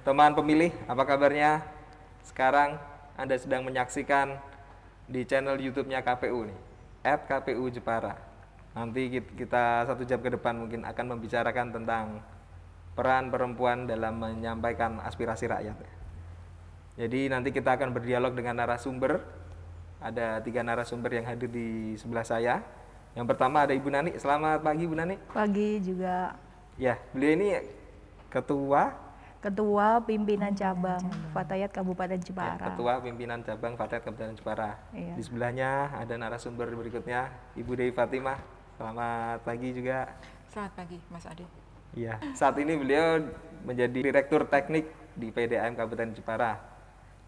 teman pemilih, apa kabarnya? Sekarang Anda sedang menyaksikan di channel YouTube-nya KPU nih, @KPU Jepara. Nanti kita 1 jam ke depan mungkin akan membicarakan tentang peran perempuan dalam menyampaikan aspirasi rakyat. Jadi nanti kita akan berdialog dengan narasumber. Ada 3 narasumber yang hadir di sebelah saya. Yang pertama ada Ibu Nani. Selamat pagi Bu Nani. Pagi juga. Ya, beliau ini Ketua Pimpinan Cabang Fatayat Kabupaten Jepara. Ya, Ketua Pimpinan Cabang Fatayat Kabupaten Jepara. Iya. Di sebelahnya ada narasumber berikutnya, Ibu Dewi Fatimah. Selamat pagi juga. Selamat pagi, Mas Ade. Iya, saat ini beliau menjadi Direktur Teknik di PDAM Kabupaten Jepara.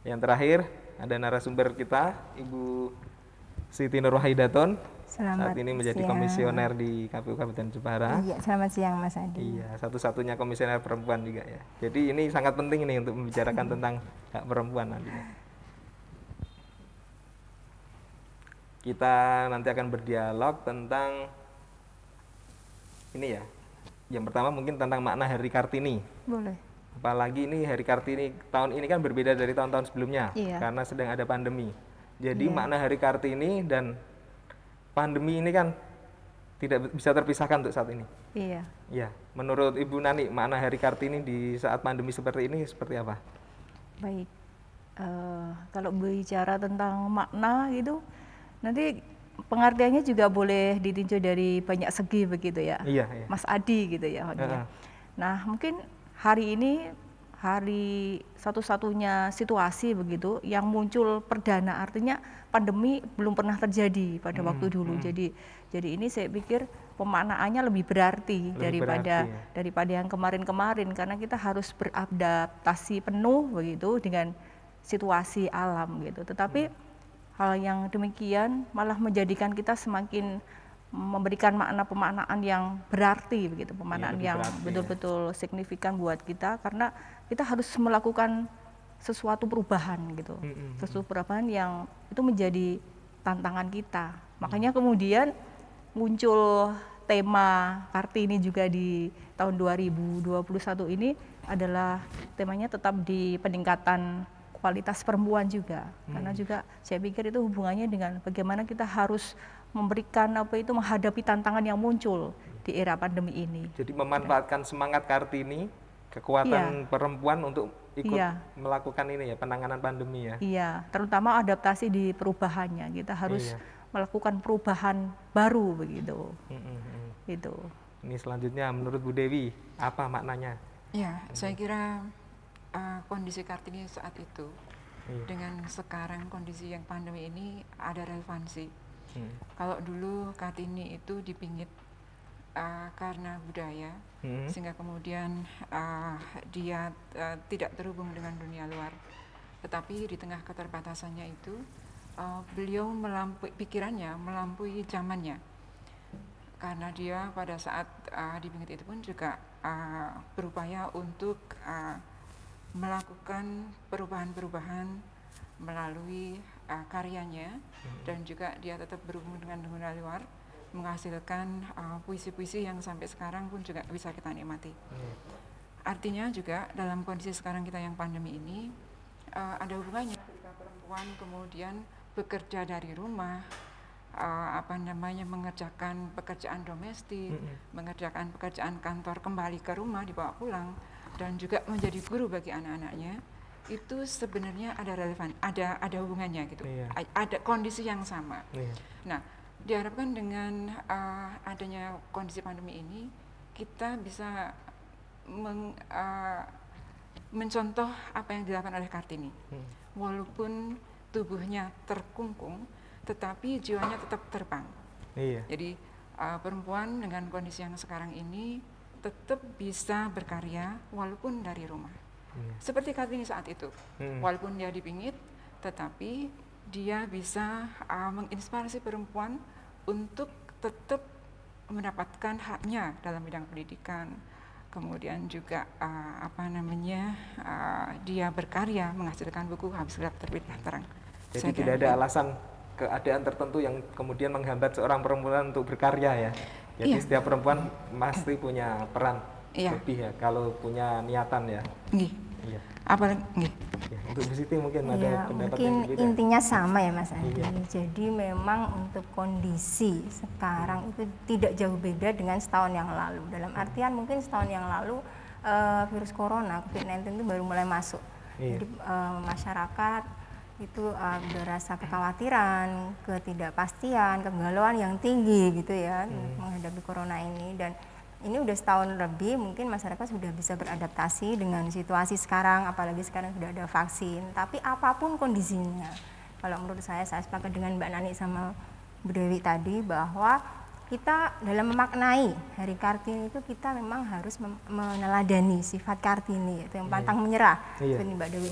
Yang terakhir ada narasumber kita, Ibu Siti Nurwahidaton. Saat ini menjadi komisioner di KPU Kabupaten Jepara. Iya, selamat siang Mas Adi. Iya, satu-satunya komisioner perempuan juga ya. Jadi ini sangat penting ini untuk membicarakan tentang hak perempuan nantinya. Kita nanti akan berdialog tentang ini ya. Yang pertama mungkin tentang makna Hari Kartini. Boleh. Apalagi ini Hari Kartini tahun ini kan berbeda dari tahun-tahun sebelumnya, Iya. karena sedang ada pandemi. Jadi Iya. makna Hari Kartini dan pandemi ini kan tidak bisa terpisahkan untuk saat ini. Iya. Ya, menurut Ibu Nani, makna Hari Kartini di saat pandemi seperti ini seperti apa? Baik. Kalau berbicara tentang makna gitu, nanti pengertiannya juga boleh ditinjau dari banyak segi begitu ya. Iya, iya. Mas Adi gitu ya. Nah, mungkin hari ini hari satu-satunya situasi begitu yang muncul perdana, artinya pandemi belum pernah terjadi pada waktu dulu. Jadi ini saya pikir pemaknaannya lebih berarti daripada yang kemarin-kemarin, karena kita harus beradaptasi penuh begitu dengan situasi alam gitu. Tetapi hal yang demikian malah menjadikan kita semakin memberikan makna pemaknaan yang berarti begitu, pemaknaan yang betul-betul signifikan buat kita, karena kita harus melakukan sesuatu perubahan gitu, sesuatu perubahan yang itu menjadi tantangan kita. Makanya kemudian muncul tema Kartini juga di tahun 2021 ini adalah temanya tetap di peningkatan kualitas perempuan juga, karena juga saya pikir itu hubungannya dengan bagaimana kita harus memberikan menghadapi tantangan yang muncul di era pandemi ini. Jadi memanfaatkan semangat Kartini, kekuatan perempuan untuk ikut melakukan ini ya, penanganan pandemi ya. Iya, terutama adaptasi di perubahannya. Kita harus melakukan perubahan baru begitu. Itu. Ini selanjutnya menurut Bu Dewi, apa maknanya? Ya, saya kira kondisi Kartini saat itu dengan sekarang kondisi yang pandemi ini ada relevansi. Kalau dulu Kartini itu dipingit karena budaya, sehingga kemudian dia tidak terhubung dengan dunia luar. Tetapi di tengah keterbatasannya itu, beliau pikirannya melampaui zamannya. Karena dia pada saat dipingit itu pun juga berupaya untuk melakukan perubahan-perubahan melalui karyanya, dan juga dia tetap berhubung dengan dunia luar, menghasilkan puisi-puisi yang sampai sekarang pun juga bisa kita nikmati. Artinya juga dalam kondisi sekarang kita yang pandemi ini, ada hubungannya ketika perempuan kemudian bekerja dari rumah, mengerjakan pekerjaan domestik, mengerjakan pekerjaan kantor, kembali ke rumah, dibawa pulang, dan juga menjadi guru bagi anak-anaknya. Itu sebenarnya ada relevan, ada hubungannya gitu, ada kondisi yang sama. Nah, diharapkan dengan adanya kondisi pandemi ini, kita bisa mencontoh apa yang dilakukan oleh Kartini. Walaupun tubuhnya terkungkung, tetapi jiwanya tetap terbang. Jadi perempuan dengan kondisi yang sekarang ini tetap bisa berkarya walaupun dari rumah. Seperti Kartini saat itu, walaupun dia dipingit, tetapi dia bisa menginspirasi perempuan untuk tetap mendapatkan haknya dalam bidang pendidikan. Kemudian juga dia berkarya, menghasilkan buku Habis Gelap Terbitlah Terang. Jadi tidak ada alasan keadaan tertentu yang kemudian menghambat seorang perempuan untuk berkarya ya. Jadi setiap perempuan pasti punya peran Iya. lebih ya kalau punya niatan ya. Nggih. Iya. Apalagi nggih. Ya, untuk Bu Siti mungkin ada Ya, pendapat mungkin yang berbeda. intinya sama ya Mas Andi. Iya. Jadi memang untuk kondisi sekarang itu tidak jauh beda dengan setahun yang lalu. Dalam artian mungkin setahun yang lalu virus corona COVID-19 itu baru mulai masuk. Iya. Jadi masyarakat itu ada rasa kekhawatiran, ketidakpastian, kegalauan yang tinggi gitu ya menghadapi corona ini. Dan ini udah setahun lebih, mungkin masyarakat sudah bisa beradaptasi dengan situasi sekarang, apalagi sekarang sudah ada vaksin. Tapi apapun kondisinya, kalau menurut saya sepakat dengan Mbak Nani sama Bu Dewi tadi bahwa kita dalam memaknai Hari Kartini itu kita memang harus meneladani sifat Kartini, yaitu yang pantang menyerah. Seperti Mbak Dewi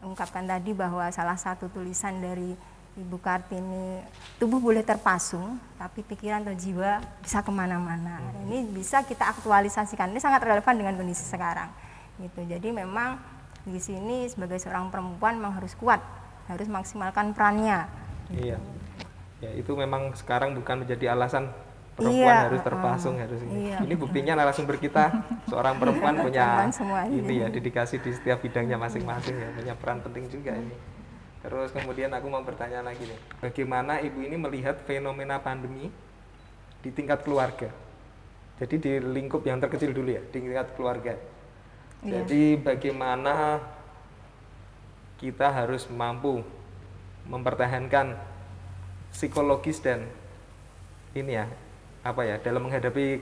ungkapkan tadi bahwa salah satu tulisan dari Ibu Kartini, tubuh boleh terpasung, tapi pikiran atau jiwa bisa kemana-mana. Ini bisa kita aktualisasikan. Ini sangat relevan dengan kondisi sekarang. Gitu. Jadi memang di sini sebagai seorang perempuan memang harus kuat, harus maksimalkan perannya. Iya. Ya itu memang sekarang bukan menjadi alasan perempuan harus terpasung harus ini. Ini buktinya narasumber kita seorang perempuan punya ini ya dedikasi di setiap bidangnya masing-masing ya, punya peran penting juga ini. Terus kemudian aku mau bertanya lagi nih, bagaimana Ibu ini melihat fenomena pandemi di tingkat keluarga? Jadi di lingkup yang terkecil dulu ya, di tingkat keluarga. Jadi bagaimana kita harus mampu mempertahankan psikologis dan ini ya, apa ya, dalam menghadapi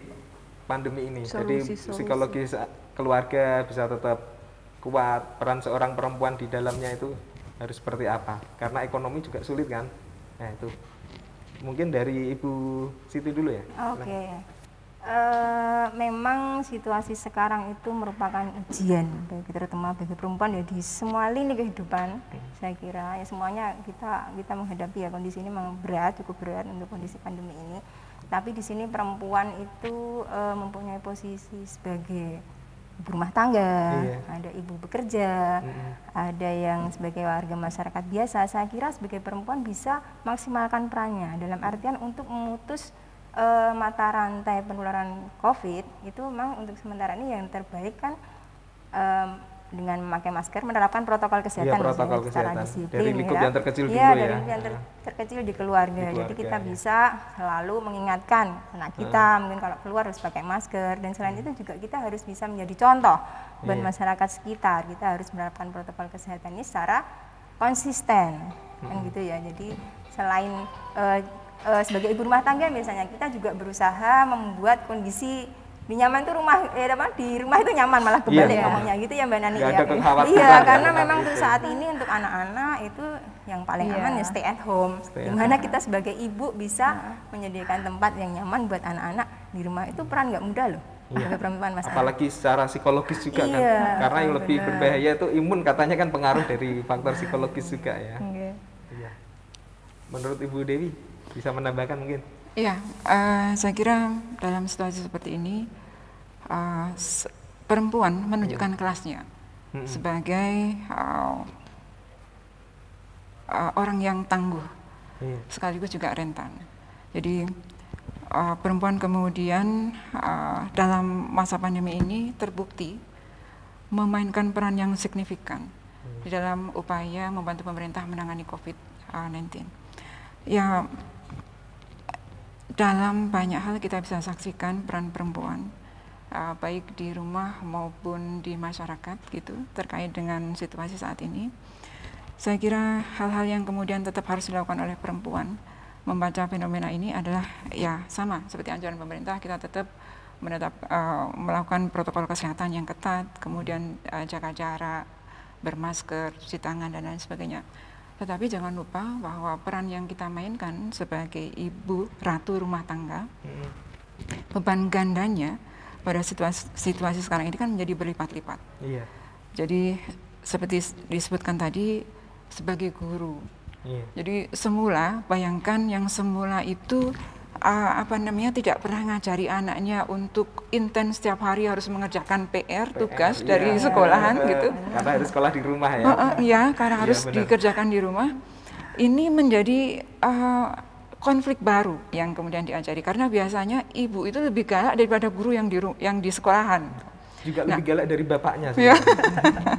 pandemi ini. Jadi psikologis keluarga bisa tetap kuat, peran seorang perempuan di dalamnya itu harus seperti apa, karena ekonomi juga sulit kan. Nah itu mungkin dari Ibu Siti dulu ya. Oke. Memang situasi sekarang itu merupakan ujian terutama bagi perempuan ya di semua lini kehidupan. Saya kira ya semuanya kita menghadapi ya kondisi ini memang berat, cukup berat untuk kondisi pandemi ini. Tapi di sini perempuan itu mempunyai posisi sebagai ibu rumah tangga, ada ibu bekerja, ada yang sebagai warga masyarakat biasa. Saya kira sebagai perempuan bisa maksimalkan perannya dalam artian untuk memutus mata rantai penularan COVID itu memang untuk sementara ini yang terbaik kan dengan memakai masker, menerapkan protokol kesehatan, protokol secara kesehatan disiplin dari lingkup yang terkecil dulu dari ya. lingkup yang terkecil di keluarga. Jadi kita bisa selalu mengingatkan anak kita mungkin kalau keluar harus pakai masker, dan selain itu juga kita harus bisa menjadi contoh buat masyarakat sekitar. Kita harus menerapkan protokol kesehatan ini secara konsisten kan gitu ya. Jadi selain sebagai ibu rumah tangga misalnya, kita juga berusaha membuat kondisi di nyaman tuh di rumah itu nyaman, malah kebalik ngomongnya gitu ya Mbak Nani ya. Iya, karena memang untuk saat ini untuk anak-anak itu yang paling aman ya stay at home. Dimana kita sebagai ibu bisa menyediakan tempat yang nyaman buat anak-anak di rumah, itu peran nggak mudah loh. Sebagai perempuan Mas. Apalagi secara psikologis juga kan. Karena yang lebih berbahaya itu imun, katanya kan pengaruh dari faktor psikologis juga ya. Iya. Menurut Ibu Dewi bisa menambahkan mungkin? Iya, saya kira dalam situasi seperti ini perempuan menunjukkan kelasnya sebagai orang yang tangguh, sekaligus juga rentan. Jadi perempuan kemudian dalam masa pandemi ini terbukti memainkan peran yang signifikan di dalam upaya membantu pemerintah menangani COVID-19. Ya, dalam banyak hal kita bisa saksikan peran perempuan baik di rumah maupun di masyarakat gitu terkait dengan situasi saat ini. Saya kira hal-hal yang kemudian tetap harus dilakukan oleh perempuan membaca fenomena ini adalah ya sama seperti anjuran pemerintah, kita tetap melakukan protokol kesehatan yang ketat, kemudian jaga jarak, bermasker, cuci tangan dan lain sebagainya. Tetapi jangan lupa bahwa peran yang kita mainkan sebagai ibu ratu rumah tangga, beban gandanya pada situasi sekarang ini kan menjadi berlipat-lipat. Iya. Jadi seperti disebutkan tadi sebagai guru. Iya. Jadi semula bayangkan yang semula itu tidak pernah ngajari anaknya untuk intens setiap hari harus mengerjakan PR tugas dari sekolahan gitu. Karena harus sekolah di rumah ya. Iya, karena harus dikerjakan di rumah. Ini menjadi konflik baru yang kemudian diajari, karena biasanya ibu itu lebih galak daripada guru yang di sekolahan. juga lebih galak dari bapaknya. Iya.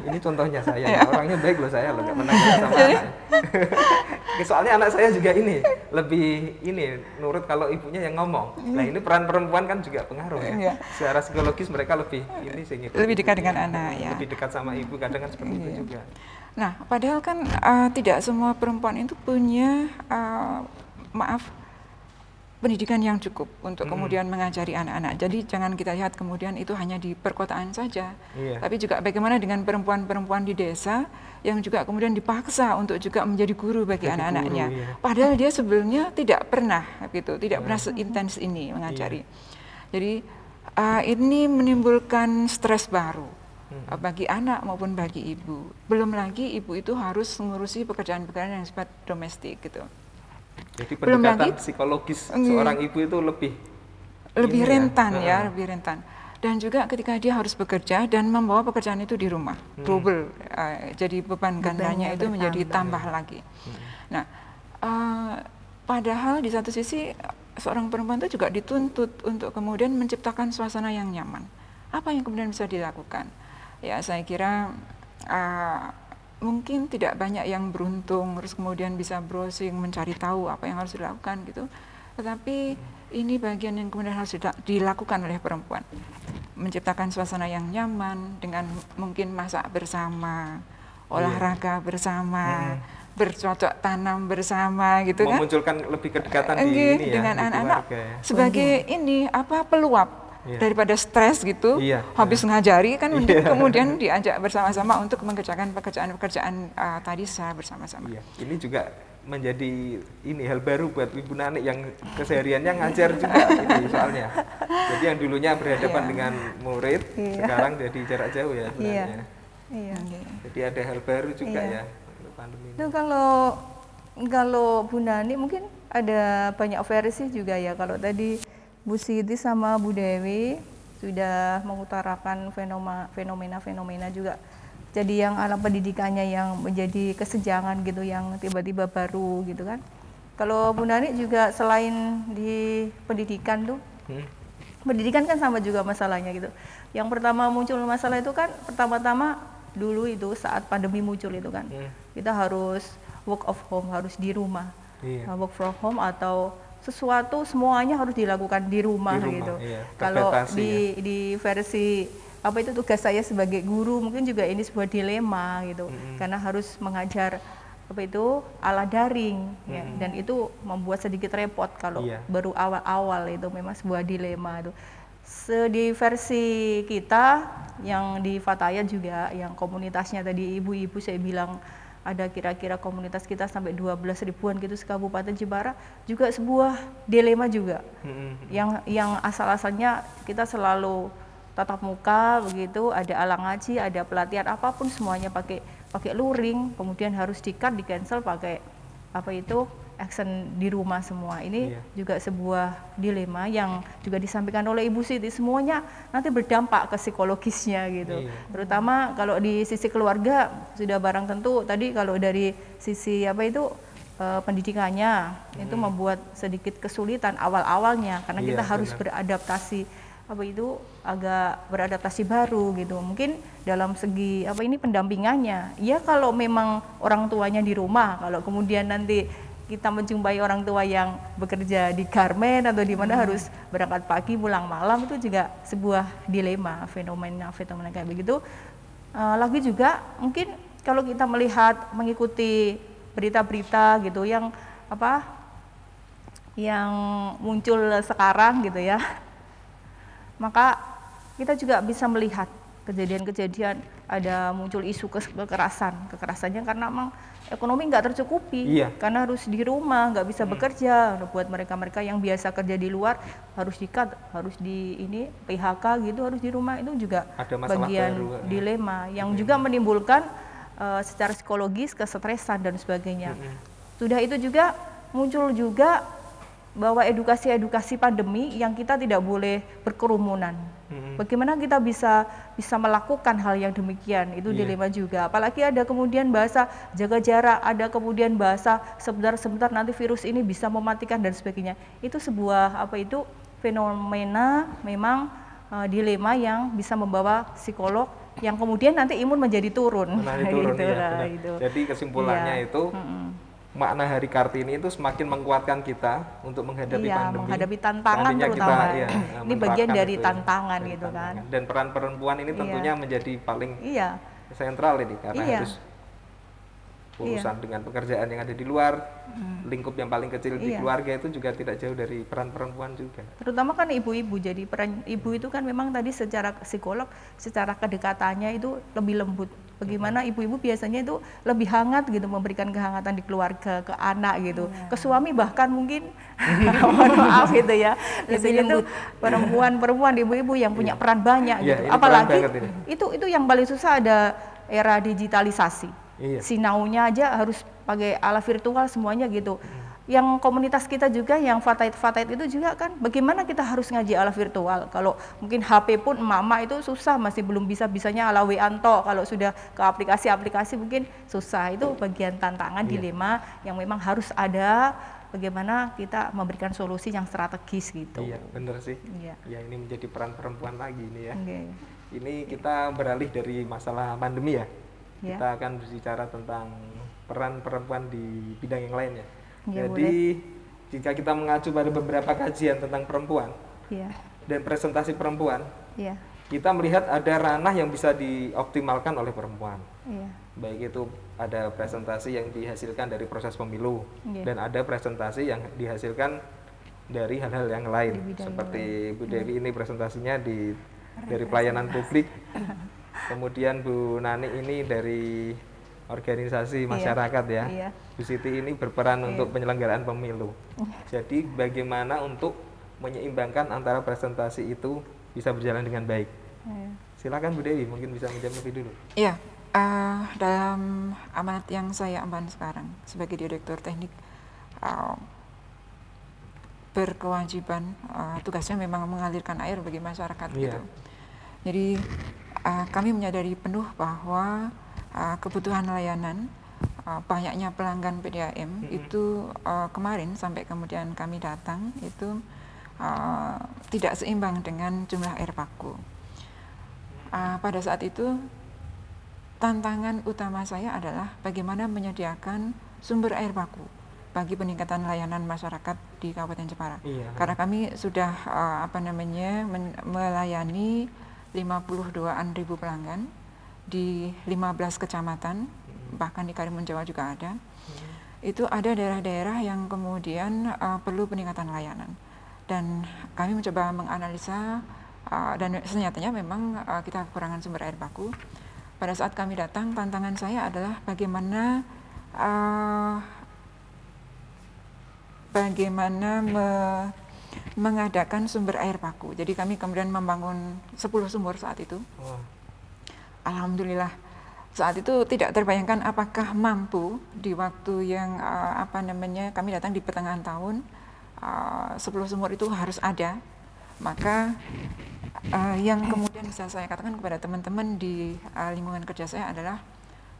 Ini contohnya saya, orangnya baik loh saya loh, nggak pernah galak sama anak. Soalnya anak saya juga ini lebih nurut kalau ibunya yang ngomong. Nah ini peran perempuan kan juga pengaruh ya. Iya. Secara psikologis mereka lebih lebih dekat dengan anak ya. Lebih dekat sama ibu, kadang kan seperti itu juga. Nah, padahal kan tidak semua perempuan itu punya pendidikan yang cukup untuk kemudian mengajari anak-anak. Jadi jangan kita lihat kemudian itu hanya di perkotaan saja, tapi juga bagaimana dengan perempuan-perempuan di desa yang juga kemudian dipaksa untuk juga menjadi guru bagi anak-anaknya. Padahal dia sebelumnya tidak pernah gitu, tidak pernah seintens ini mengajari. Jadi ini menimbulkan stres baru bagi anak maupun bagi ibu. Belum lagi ibu itu harus mengurusi pekerjaan-pekerjaan yang sifat domestik gitu. Jadi pendekatan psikologis seorang ibu itu lebih rentan ya, lebih rentan. Dan juga ketika dia harus bekerja dan membawa pekerjaan itu di rumah, double, jadi beban gandanya itu menjadi tambah lagi. Nah, padahal di satu sisi seorang perempuan itu juga dituntut untuk kemudian menciptakan suasana yang nyaman. Apa yang kemudian bisa dilakukan? Ya, saya kira mungkin tidak banyak yang beruntung terus kemudian bisa browsing mencari tahu apa yang harus dilakukan gitu, tetapi ini bagian yang kemudian harus dilakukan oleh perempuan, menciptakan suasana yang nyaman dengan mungkin masak bersama, olahraga bersama, bercocok tanam bersama gitu kan, memunculkan lebih kedekatan dengan anak-anak sebagai peluap daripada stres gitu, habis ngajari kan kemudian diajak bersama-sama untuk mengerjakan pekerjaan-pekerjaan tadi secara bersama-sama. Ini juga menjadi hal baru buat Ibu Nani yang kesehariannya ngajar juga ini soalnya. Jadi yang dulunya berhadapan dengan murid, sekarang jadi jarak jauh ya sebenarnya. Jadi ada hal baru juga ya untuk pandemi ini. Itu kalau Bu Nani mungkin ada banyak versi juga ya. Kalau tadi Bu Siti sama Bu Dewi sudah mengutarakan fenomena-fenomena juga. Jadi yang alam pendidikannya yang menjadi kesenjangan gitu, yang tiba-tiba baru gitu kan. Kalau Bu Nani juga selain di pendidikan tuh, pendidikan kan sama juga masalahnya gitu. Yang pertama muncul masalah itu kan pertama-tama dulu itu saat pandemi muncul itu kan. Kita harus work of home, harus di rumah. Work from home atau sesuatu semuanya harus dilakukan di rumah gitu. Kalau di versi itu tugas saya sebagai guru mungkin juga ini sebuah dilema gitu, karena harus mengajar ala daring ya, dan itu membuat sedikit repot kalau baru awal-awal, itu memang sebuah dilema itu. Di versi kita yang di Fatayat juga yang komunitasnya tadi ibu-ibu saya bilang ada kira-kira komunitas kita sampai 12 ribuan gitu se-Kabupaten Jepara, juga sebuah dilema juga. Yang asal-asalnya kita selalu tatap muka begitu, ada ala ngaji, ada pelatihan apapun semuanya pakai luring, kemudian harus di cancel pakai action di rumah semua. Ini juga sebuah dilema yang juga disampaikan oleh Ibu Siti, semuanya nanti berdampak ke psikologisnya gitu. Terutama kalau di sisi keluarga sudah barang tentu tadi, kalau dari sisi pendidikannya itu membuat sedikit kesulitan awal-awalnya karena kita harus beradaptasi agak beradaptasi baru gitu. Mungkin dalam segi pendampingannya. Ya kalau memang orang tuanya di rumah, kalau kemudian nanti kita menjumpai orang tua yang bekerja di garmen atau di mana harus berangkat pagi pulang malam, itu juga sebuah dilema, fenomena kayak begitu. Lagi juga mungkin kalau kita mengikuti berita-berita gitu yang muncul sekarang gitu ya, maka kita juga bisa melihat kejadian-kejadian ada muncul isu kekerasannya karena memang ekonomi nggak tercukupi, karena harus di rumah, nggak bisa bekerja. Buat mereka-mereka yang biasa kerja di luar harus di-cut, harus PHK gitu, harus di rumah, itu juga ada bagian baru, dilema yang juga menimbulkan secara psikologis kesetresan dan sebagainya. Sudah itu juga muncul juga bahwa edukasi pandemi yang kita tidak boleh berkerumunan. Bagaimana kita bisa melakukan hal yang demikian, itu dilema juga. Apalagi ada kemudian bahasa jaga jarak, ada kemudian bahasa sebentar nanti virus ini bisa mematikan dan sebagainya. Itu sebuah fenomena memang dilema yang bisa membawa psikolog yang kemudian nanti imun menjadi turun. Turun gitu, ya, gitu. Jadi kesimpulannya Iya. itu makna Hari Kartini itu semakin menguatkan kita untuk menghadapi pandemi. Menghadapi tantangan Nantinya terutama. kita, ini bagian dari itu tantangan dari gitu kan. Dan peran perempuan ini tentunya menjadi paling sentral ini karena harus urusan dengan pekerjaan yang ada di luar, lingkup yang paling kecil di keluarga itu juga tidak jauh dari peran perempuan juga. Terutama kan ibu-ibu, jadi peran ibu itu kan memang tadi secara psikolog, secara kedekatannya itu lebih lembut. Bagaimana ibu-ibu biasanya itu lebih hangat gitu, memberikan kehangatan di keluarga, ke anak gitu, ke suami bahkan mungkin, mohon maaf gitu ya, biasanya itu perempuan ibu-ibu yang punya peran banyak gitu. Apalagi itu yang paling susah ada era digitalisasi. Sinaunya aja harus pakai ala virtual semuanya gitu. Yang komunitas kita juga yang Fatayat itu juga kan bagaimana kita harus ngaji ala virtual. Kalau mungkin HP pun emak-emak itu susah, masih belum bisanya ala WA-anto. Kalau sudah ke aplikasi-aplikasi mungkin susah. Itu bagian tantangan dilema yang memang harus ada, bagaimana kita memberikan solusi yang strategis gitu. Iya, benar sih. Ya, ini menjadi peran perempuan lagi ini ya. Ini kita beralih dari masalah pandemi ya. Kita akan berbicara tentang peran perempuan di bidang yang lain ya. Jadi jika kita mengacu pada beberapa kajian tentang perempuan dan presentasi perempuan, kita melihat ada ranah yang bisa dioptimalkan oleh perempuan. Baik itu ada presentasi yang dihasilkan dari proses pemilu dan ada presentasi yang dihasilkan dari hal-hal yang lain. Seperti Bu Dewi ini presentasinya dari pelayanan publik. Kemudian Bu Nani ini dari organisasi masyarakat ya. Bu Siti ini berperan untuk penyelenggaraan pemilu. Jadi bagaimana untuk menyeimbangkan antara presentasi itu bisa berjalan dengan baik. Silakan Bu Dewi, mungkin bisa menjawab lebih dulu. Iya, dalam amanat yang saya emban sekarang sebagai Direktur Teknik, berkewajiban tugasnya memang mengalirkan air bagi masyarakat gitu. Jadi kami menyadari penuh bahwa kebutuhan layanan, banyaknya pelanggan PDAM itu kemarin sampai kemudian kami datang itu tidak seimbang dengan jumlah air baku. Pada saat itu tantangan utama saya adalah bagaimana menyediakan sumber air baku bagi peningkatan layanan masyarakat di Kabupaten Jepara. Karena kami sudah melayani 52-an ribu pelanggan di 15 kecamatan, bahkan di Karimun Jawa juga ada. Itu ada daerah-daerah yang kemudian perlu peningkatan layanan. Dan kami mencoba menganalisa dan senyatanya memang kita kekurangan sumber air baku. Pada saat kami datang, tantangan saya adalah bagaimana mengadakan sumber air baku. Jadi kami kemudian membangun 10 sumur saat itu. Alhamdulillah saat itu tidak terbayangkan apakah mampu di waktu yang kami datang di pertengahan tahun, 10 sumur itu harus ada. Maka yang kemudian bisa saya katakan kepada teman-teman di lingkungan kerja saya adalah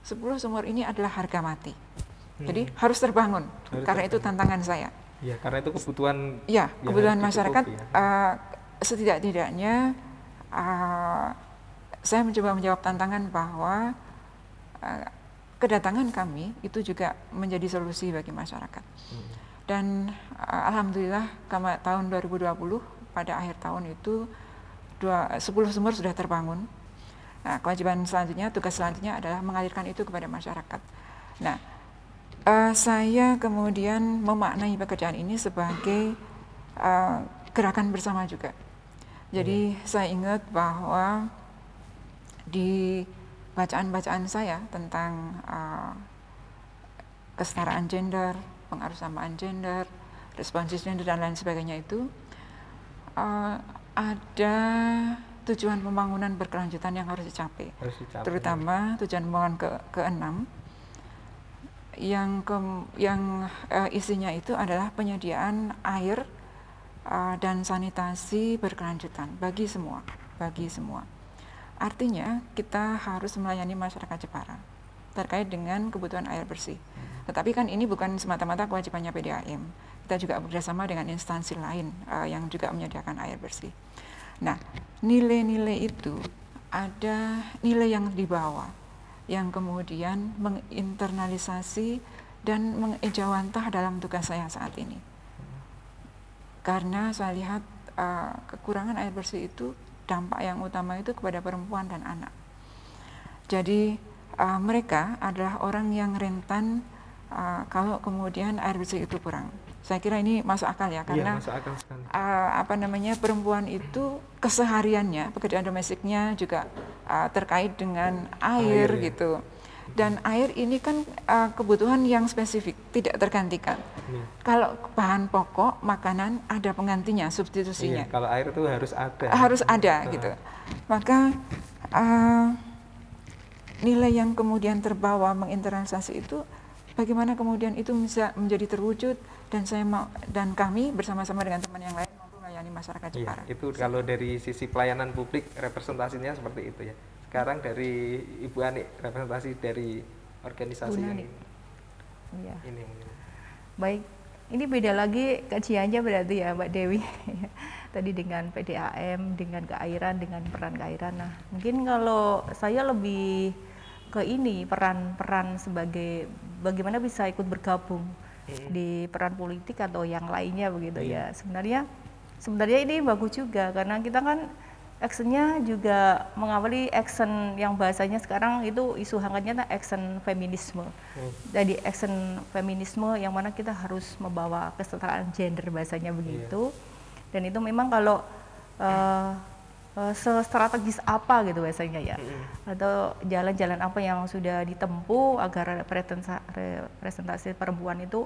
10 sumur ini adalah harga mati. Jadi harus terbangun, karena itu tantangan saya. Ya, karena itu kebutuhan. Ya, kebutuhan masyarakat. Setidak-tidaknya saya mencoba menjawab tantangan bahwa kedatangan kami itu juga menjadi solusi bagi masyarakat. Dan alhamdulillah tahun 2020 pada akhir tahun itu 10 sumur sudah terbangun. Nah, kewajiban selanjutnya, tugas selanjutnya adalah mengalirkan itu kepada masyarakat. Nah, saya kemudian memaknai pekerjaan ini sebagai gerakan bersama juga. Jadi saya ingat bahwa di bacaan-bacaan saya tentang kesetaraan gender, pengaruhsamaan gender, responsif gender dan lain sebagainya itu ada tujuan pembangunan berkelanjutan yang harus dicapai. Terutama tujuan pembangunan ke-6 yang isinya itu adalah penyediaan air dan sanitasi berkelanjutan bagi semua. Artinya kita harus melayani masyarakat Jepara terkait dengan kebutuhan air bersih. Tetapi kan ini bukan semata-mata kewajibannya PDAM. Kita juga bekerjasama dengan instansi lain yang juga menyediakan air bersih. Nah, nilai-nilai itu ada nilai yang di bawah, yang kemudian menginternalisasi dan mengejawantah dalam tugas saya saat ini. Karena saya lihat kekurangan air bersih itu dampak yang utama itu kepada perempuan dan anak. Jadi mereka adalah orang yang rentan kalau kemudian air bersih itu kurang. Saya kira ini masuk akal ya, karena masuk akal sekali. Perempuan itu kesehariannya, pekerjaan domestiknya juga terkait dengan air ya. gitu. Dan air ini kan kebutuhan yang spesifik, tidak tergantikan. Kalau bahan pokok makanan ada penggantinya, substitusinya. Kalau air itu harus ada. Harus ada gitu. Maka nilai yang kemudian terbawa menginternalisasi itu, bagaimana kemudian itu bisa menjadi terwujud, dan kami bersama-sama dengan teman yang lain mampu melayani masyarakat Jepara. Itu kalau dari sisi pelayanan publik representasinya seperti itu ya. Sekarang dari Ibu Ani, representasi dari organisasi yang ini. Iya. Ini mungkin. Baik, ini beda lagi kajiannya berarti ya Mbak Dewi. Tadi dengan PDAM, dengan keairan, dengan peran keairan. Nah, mungkin kalau saya lebih ke ini peran sebagai bagaimana bisa ikut bergabung di peran politik atau yang lainnya begitu ya. Sebenarnya ini bagus juga karena kita kan actionnya juga mengawali action yang bahasanya sekarang itu isu hangatnya action feminisme. Jadi action feminisme yang mana kita harus membawa kesetaraan gender bahasanya begitu. Dan itu memang kalau strategis apa gitu biasanya ya, atau jalan-jalan apa yang sudah ditempuh agar representasi perempuan itu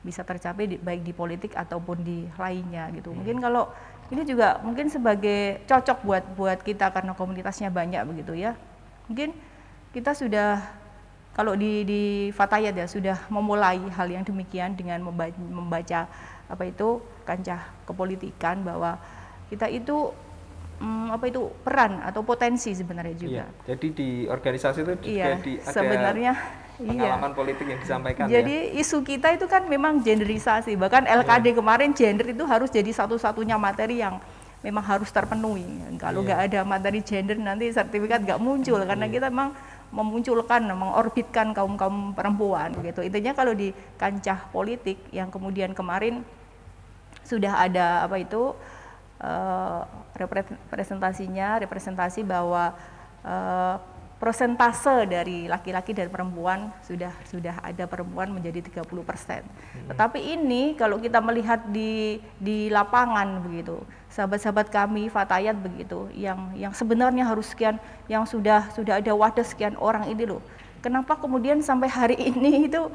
bisa tercapai baik di politik ataupun di lainnya gitu. Mungkin kalau ini juga mungkin sebagai cocok buat kita karena komunitasnya banyak begitu ya. Mungkin kita sudah kalau di Fatayat ya sudah memulai hal yang demikian dengan membaca kancah kepolitikan bahwa kita itu peran atau potensi sebenarnya juga. Jadi di organisasi itu juga ada sebenarnya pengalaman politik yang disampaikan. Jadi isu kita itu kan memang genderisasi, bahkan LKD kemarin gender itu harus jadi satu-satunya materi yang memang harus terpenuhi. Kalau nggak ada materi gender nanti sertifikat nggak muncul karena kita memang memunculkan, mengorbitkan kaum perempuan gitu. Intinya kalau di kancah politik yang kemudian kemarin sudah ada representasi bahwa persentase dari laki-laki dan perempuan sudah ada perempuan menjadi 30%. Tetapi ini kalau kita melihat di lapangan begitu, sahabat-sahabat kami Fatayat begitu, yang sebenarnya harus sekian, yang sudah ada wadah sekian orang ini loh. Kenapa kemudian sampai hari ini itu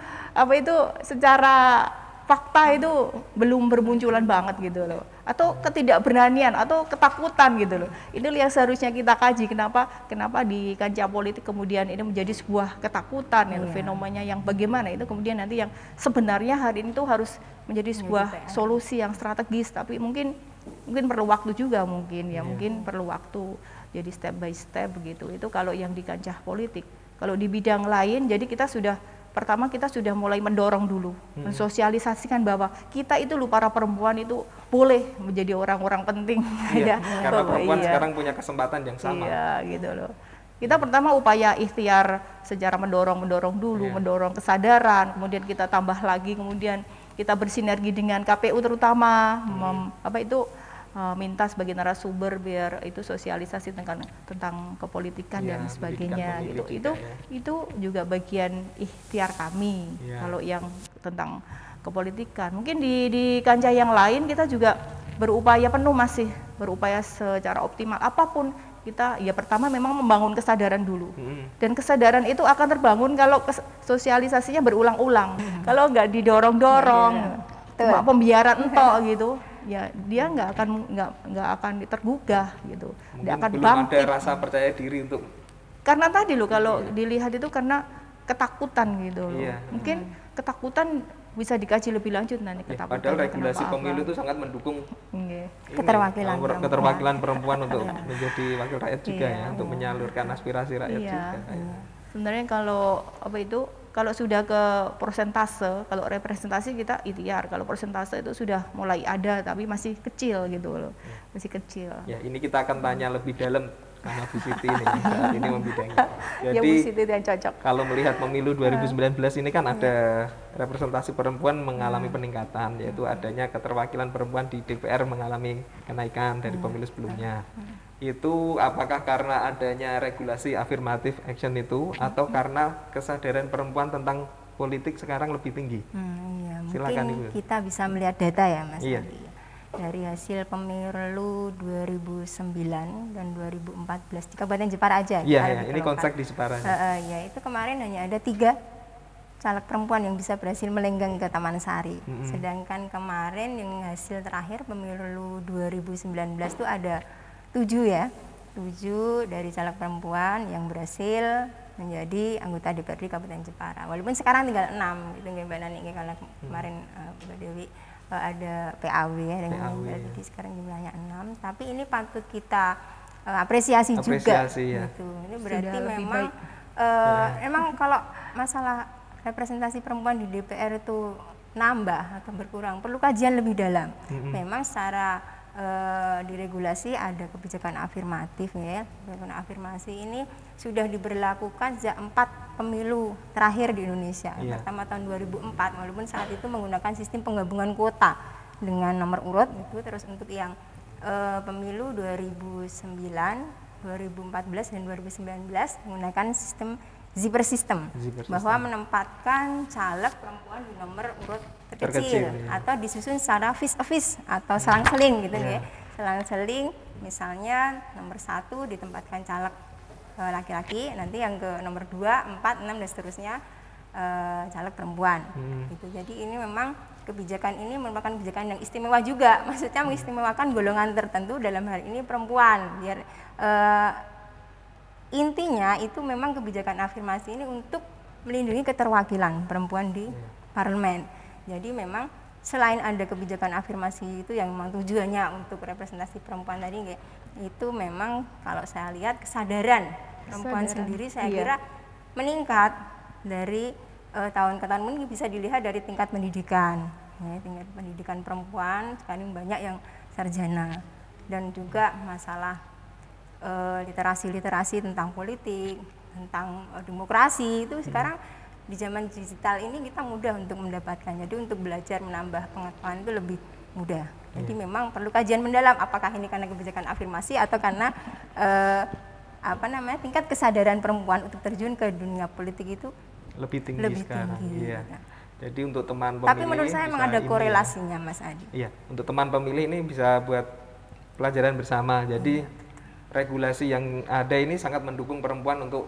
secara fakta itu belum bermunculan banget gitu loh, atau ketidakberanian atau ketakutan gitu loh. Ini yang seharusnya kita kaji, kenapa di kancah politik kemudian ini menjadi sebuah ketakutan ya, fenomenanya yang bagaimana itu kemudian nanti yang sebenarnya hari ini tuh harus menjadi sebuah solusi yang strategis, tapi mungkin perlu waktu juga mungkin perlu waktu, jadi step by step begitu. Itu kalau yang di kancah politik. Kalau di bidang lain, jadi kita sudah mulai mendorong dulu, mensosialisasikan bahwa kita itu para perempuan itu boleh menjadi orang-orang penting. Karena perempuan sekarang punya kesempatan yang sama. Iya, gitu loh. Kita pertama upaya ikhtiar secara mendorong dulu, mendorong kesadaran, kemudian kita tambah lagi, kemudian kita bersinergi dengan KPU terutama, minta sebagai narasumber biar itu sosialisasi tentang kepolitikan dan sebagainya gitu. Itu juga bagian ikhtiar kami kalau yang tentang kepolitikan. Mungkin di kancah yang lain kita juga berupaya secara optimal apapun kita pertama memang membangun kesadaran dulu. Dan kesadaran itu akan terbangun kalau sosialisasinya berulang-ulang. Kalau nggak didorong-dorong, cuma pembiaran entok gitu. Ya dia nggak akan tergugah gitu, nggak akan bangkit. Ada rasa percaya diri untuk karena tadi loh kalau dilihat itu karena ketakutan gitu loh. Mungkin ketakutan bisa dikaji lebih lanjut nanti ketakutan. Padahal regulasi pemilu itu sangat mendukung keterwakilan perempuan untuk menjadi wakil rakyat juga untuk menyalurkan aspirasi rakyat juga. Sebenarnya kalau kalau sudah ke persentase, kalau representasi kita ikhtiar, kalau persentase itu sudah mulai ada tapi masih kecil gitu loh, masih kecil. Ya, ini kita akan tanya lebih dalam sama Bu Siti ini saat ini membidangi. Ya, Jadi Bu Siti yang cocok. kalau melihat pemilu 2019 ini kan ada representasi perempuan mengalami peningkatan, yaitu adanya keterwakilan perempuan di DPR mengalami kenaikan dari pemilu sebelumnya. Itu apakah karena adanya regulasi affirmative action itu atau karena kesadaran perempuan tentang politik sekarang lebih tinggi? Iya, Silakan, mungkin Ibu. kita bisa melihat data ya Mas Iya. Adi. Dari hasil pemilu 2009 dan 2014 di Kabupaten Jepara aja. Iya, kita ya, lebih ini ke konsep lokal. di Jepara. Ya, itu kemarin hanya ada 3 caleg perempuan yang bisa berhasil melenggang ke Taman Sari. Sedangkan kemarin yang hasil terakhir pemilu 2019 itu ada 7 ya. 7 dari caleg perempuan yang berhasil menjadi anggota DPRD Kabupaten Jepara. Walaupun sekarang tinggal 6 gitu Mbak Nani, karena kemarin Mbak Dewi ada PAW ya dengan jadi sekarang jumlahnya 6, tapi ini patut kita apresiasi juga ya. gitu. Ini berarti Sudah lebih memang emang kalau masalah representasi perempuan di DPR itu nambah atau berkurang perlu kajian lebih dalam. Memang secara diregulasi ada kebijakan afirmatif ya. Kebijakan afirmasi ini sudah diberlakukan sejak 4 pemilu terakhir di Indonesia. Pertama tahun 2004, walaupun saat itu menggunakan sistem penggabungan kuota dengan nomor urut itu. Terus untuk yang pemilu 2009, 2014 dan 2019 menggunakan sistem zipper system, bahwa menempatkan caleg perempuan di nomor urut terkecil ya. Atau disusun secara vis-a-vis atau selang-seling gitu ya. Selang-seling, misalnya nomor 1 ditempatkan caleg laki-laki, nanti yang ke nomor 2, 4, 6 dan seterusnya caleg perempuan. Gitu. Jadi ini memang kebijakan ini merupakan kebijakan yang istimewa juga, maksudnya mengistimewakan golongan tertentu, dalam hal ini perempuan, biar intinya itu memang kebijakan afirmasi ini untuk melindungi keterwakilan perempuan di parlemen. Jadi memang selain ada kebijakan afirmasi itu yang memang tujuannya untuk representasi perempuan tadi, itu memang kalau saya lihat kesadaran perempuan sendiri saya kira meningkat dari tahun ke tahun. Mungkin bisa dilihat dari tingkat pendidikan, ya, tingkat pendidikan perempuan sekarang banyak yang sarjana, dan juga masalah literasi tentang politik, tentang demokrasi itu sekarang di zaman digital ini kita mudah untuk mendapatkan. Jadi untuk belajar menambah pengetahuan itu lebih mudah. Jadi memang perlu kajian mendalam, apakah ini karena kebijakan afirmasi atau karena tingkat kesadaran perempuan untuk terjun ke dunia politik itu lebih tinggi sekarang. Iya. Jadi untuk teman pemilih, tapi menurut saya memang ada korelasinya Mas Adi. Iya, untuk teman pemilih ini bisa buat pelajaran bersama. Jadi regulasi yang ada ini sangat mendukung perempuan untuk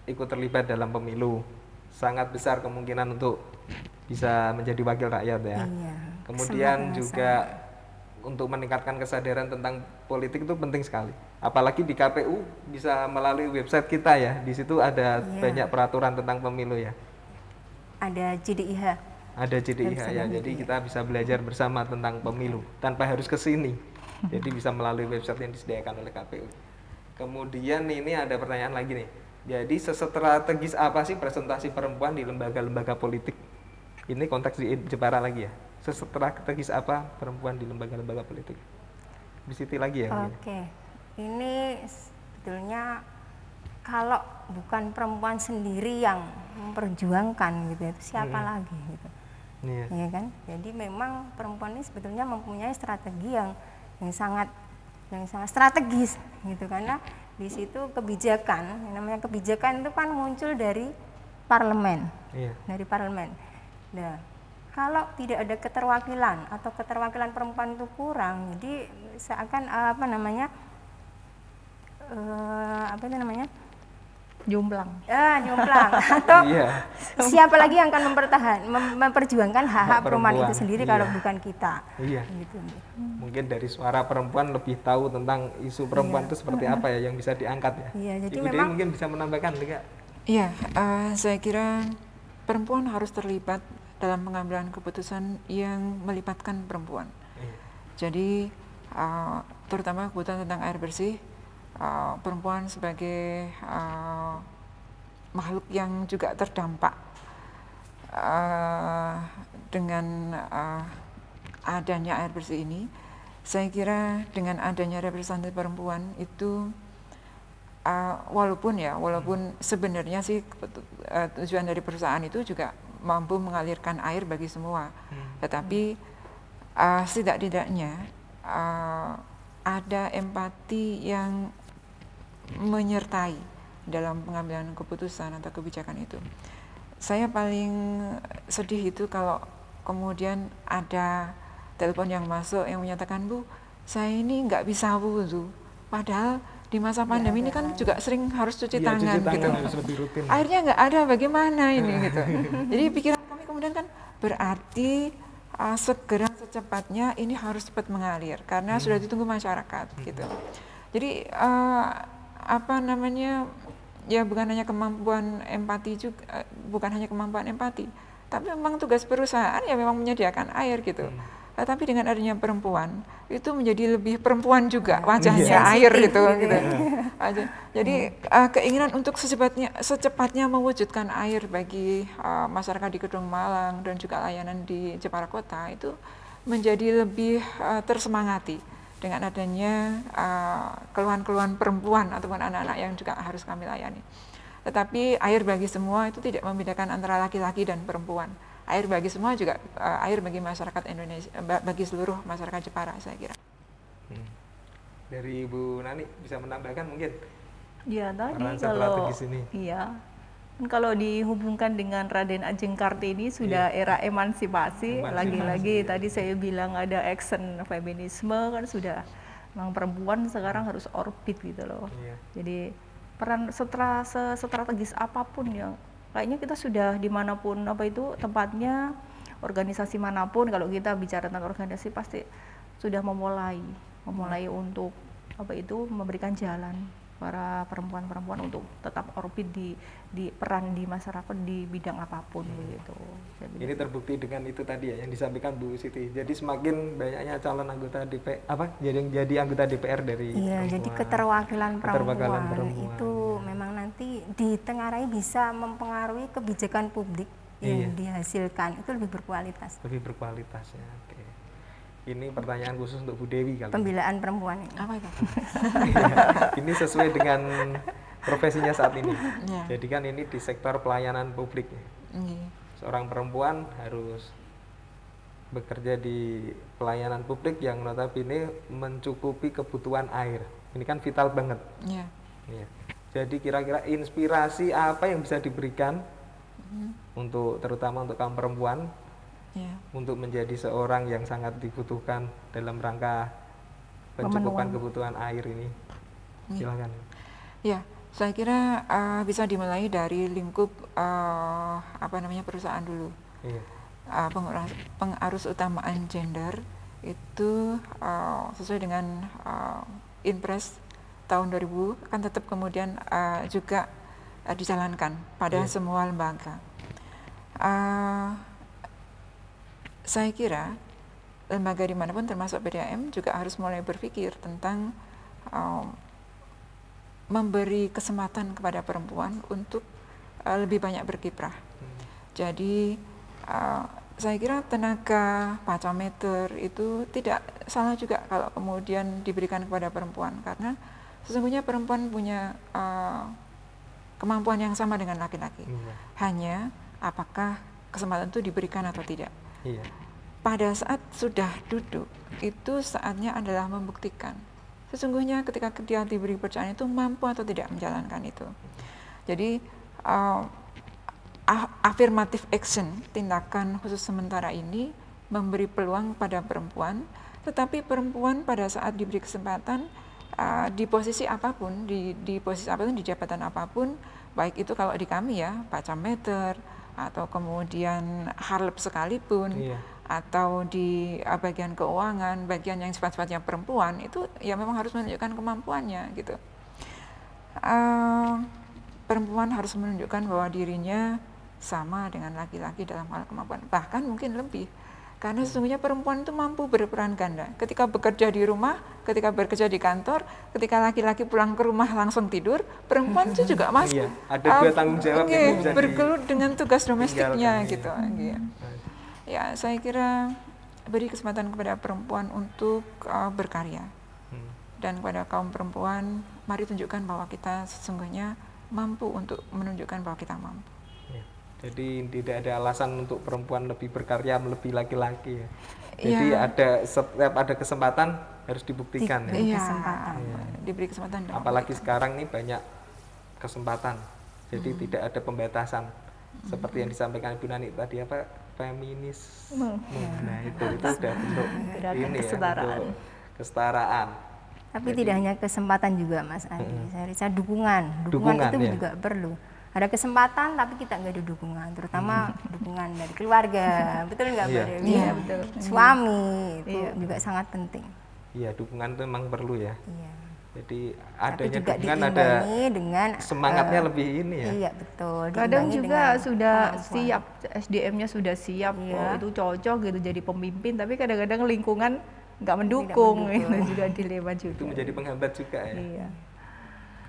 ikut terlibat dalam pemilu. Sangat besar kemungkinan untuk bisa menjadi wakil rakyat ya. Iya, kemudian juga untuk meningkatkan kesadaran tentang politik itu penting sekali. Apalagi di KPU bisa melalui website kita ya. Di situ ada banyak peraturan tentang pemilu ya. Ada JDIH. Ada JDIH ya. Jadi kita bisa belajar bersama tentang pemilu tanpa harus ke sini. Jadi bisa melalui website yang disediakan oleh KPU. Kemudian ini ada pertanyaan lagi nih. Jadi sestrategis apa sih presentasi perempuan di lembaga-lembaga politik? Ini konteks di Jepara lagi ya. Sestrategis apa perempuan di lembaga-lembaga politik? Bu Siti lagi ya? Oke. Ini sebetulnya kalau bukan perempuan sendiri yang memperjuangkan gitu, itu siapa lagi gitu. Ya kan? Jadi memang perempuan ini sebetulnya mempunyai strategi yang sangat strategis gitu, karena di situ kebijakan, yang namanya kebijakan itu kan muncul dari parlemen, dari parlemen. Nah, kalau tidak ada keterwakilan atau keterwakilan perempuan itu kurang, jadi seakan jomplang. Jomplang atau siapa lagi yang akan memperjuangkan hak-hak perempuan itu sendiri kalau bukan kita. Gitu. Mungkin dari suara perempuan lebih tahu tentang isu perempuan itu seperti apa ya yang bisa diangkat ya. Jadi Ibu memang Dewi mungkin bisa menambahkan juga. Iya, saya kira perempuan harus terlibat dalam pengambilan keputusan yang melibatkan perempuan. Jadi terutama kebutuhan tentang air bersih, perempuan sebagai makhluk yang juga terdampak dengan adanya air bersih ini, saya kira dengan adanya representasi perempuan itu walaupun sebenarnya sih tujuan dari perusahaan itu juga mampu mengalirkan air bagi semua, tetapi setidak-tidaknya ada empati yang menyertai dalam pengambilan keputusan atau kebijakan itu. Saya paling sedih itu kalau kemudian ada telepon yang masuk yang menyatakan, Bu, saya ini nggak bisa wudhu, padahal di masa pandemi ini kan juga sering harus cuci tangan gitu. Harus lebih rutin. Airnya nggak ada, bagaimana ini gitu. Jadi pikiran kami kemudian kan berarti segera secepatnya ini harus cepat mengalir karena sudah ditunggu masyarakat gitu. Jadi ya bukan hanya kemampuan empati juga, bukan hanya kemampuan empati, tapi memang tugas perusahaan ya memang menyediakan air gitu. Tapi dengan adanya perempuan itu menjadi lebih perempuan juga wajahnya air gitu. Jadi keinginan untuk secepatnya mewujudkan air bagi masyarakat di Kedung Malang dan juga layanan di Jepara Kota itu menjadi lebih tersemangati dengan adanya keluhan-keluhan perempuan ataupun anak-anak yang juga harus kami layani. Tetapi air bagi semua itu tidak membedakan antara laki-laki dan perempuan. Air bagi semua juga air bagi masyarakat Indonesia, bagi seluruh masyarakat Jepara saya kira. Dari Ibu Nani bisa menambahkan mungkin? Ya tadi kalau dihubungkan dengan Raden Ajeng Kartini sudah era emansipasi. Lagi-lagi tadi saya bilang ada action feminisme kan sudah, memang perempuan sekarang harus orbit gitu loh. Jadi peran strategis apapun yang kayaknya kita sudah dimanapun tempatnya, organisasi manapun, kalau kita bicara tentang organisasi pasti sudah memulai untuk memberikan jalan para perempuan-perempuan untuk tetap orbit di peran di masyarakat di bidang apapun begitu. Ini terbukti dengan itu tadi ya yang disampaikan Bu Siti. Jadi semakin banyaknya calon anggota jadi anggota DPR dari perempuan. Jadi keterwakilan perempuan itu memang nanti ditengarai bisa mempengaruhi kebijakan publik yang dihasilkan itu lebih berkualitas. Lebih berkualitas ya. Oke. Ini pertanyaan khusus untuk Bu Dewi kali. Pembelaan perempuan ini. Apa itu? Ini sesuai dengan profesinya saat ini. Jadi kan ini di sektor pelayanan publik. Seorang perempuan harus bekerja di pelayanan publik yang notabene mencukupi kebutuhan air. Ini kan vital banget. Jadi kira-kira inspirasi apa yang bisa diberikan terutama untuk kaum perempuan untuk menjadi seorang yang sangat dibutuhkan dalam rangka pencukupan kebutuhan air ini? Silakan. Ya, saya kira bisa dimulai dari lingkup perusahaan dulu. Pengarus utamaan gender itu sesuai dengan Inpres tahun 2000 kan tetap kemudian juga dijalankan pada semua lembaga. Saya kira lembaga dimanapun termasuk PDAM juga harus mulai berpikir tentang memberi kesempatan kepada perempuan untuk lebih banyak berkiprah. Jadi saya kira tenaga pacameter itu tidak salah juga kalau kemudian diberikan kepada perempuan, karena sesungguhnya perempuan punya kemampuan yang sama dengan laki-laki. Hanya apakah kesempatan itu diberikan atau tidak. Pada saat sudah duduk, itu saatnya adalah membuktikan sesungguhnya ketika dia diberi pekerjaan itu mampu atau tidak menjalankan itu. Jadi affirmative action, tindakan khusus sementara ini memberi peluang pada perempuan, tetapi perempuan pada saat diberi kesempatan di posisi apapun, di posisi apapun, di jabatan apapun, baik itu kalau di kami ya pacameter atau kemudian harlep sekalipun, atau di bagian keuangan, bagian yang sifat-sifatnya perempuan, itu ya memang harus menunjukkan kemampuannya gitu. Perempuan harus menunjukkan bahwa dirinya sama dengan laki-laki dalam hal kemampuan, bahkan mungkin lebih, Karena sesungguhnya perempuan itu mampu berperan ganda. Ketika bekerja di rumah, ketika bekerja di kantor, ketika laki-laki pulang ke rumah langsung tidur, perempuan itu juga masuk. Iya, ada dua tanggung jawab yang bisa bergelut dengan tugas domestiknya tinggalkan, gitu. Ya, saya kira beri kesempatan kepada perempuan untuk berkarya. Dan kepada kaum perempuan, mari tunjukkan bahwa kita sesungguhnya mampu untuk menunjukkan bahwa kita mampu. Jadi tidak ada alasan untuk perempuan lebih berkarya melebihi laki-laki ya. Jadi setiap ada kesempatan harus dibuktikan ya. Diberi kesempatan. Apalagi sekarang ini banyak kesempatan. Jadi tidak ada pembatasan. Seperti yang disampaikan Ibu Nani tadi apa feminis. Nah, itu sudah bentuk ini kesetaraan. Ya, kesetaraan. Tapi tidak hanya kesempatan juga Mas Adi. Saya rasa dukungan itu juga perlu. Ada kesempatan tapi kita nggak ada dukungan, terutama dukungan dari keluarga, betul nggak Mbak Dewi? Iya, betul. Suami itu juga sangat penting. Iya, dukungan itu memang perlu ya. Iya. Jadi tapi adanya juga dukungan ada dengan semangatnya lebih ini ya. Iya betul. Kadang juga sudah kemampuan. siap, SDM-nya sudah siap, itu cocok gitu jadi pemimpin, tapi kadang-kadang lingkungan nggak mendukung. Itu juga dilema juga. Itu menjadi penghambat juga ya. Iya.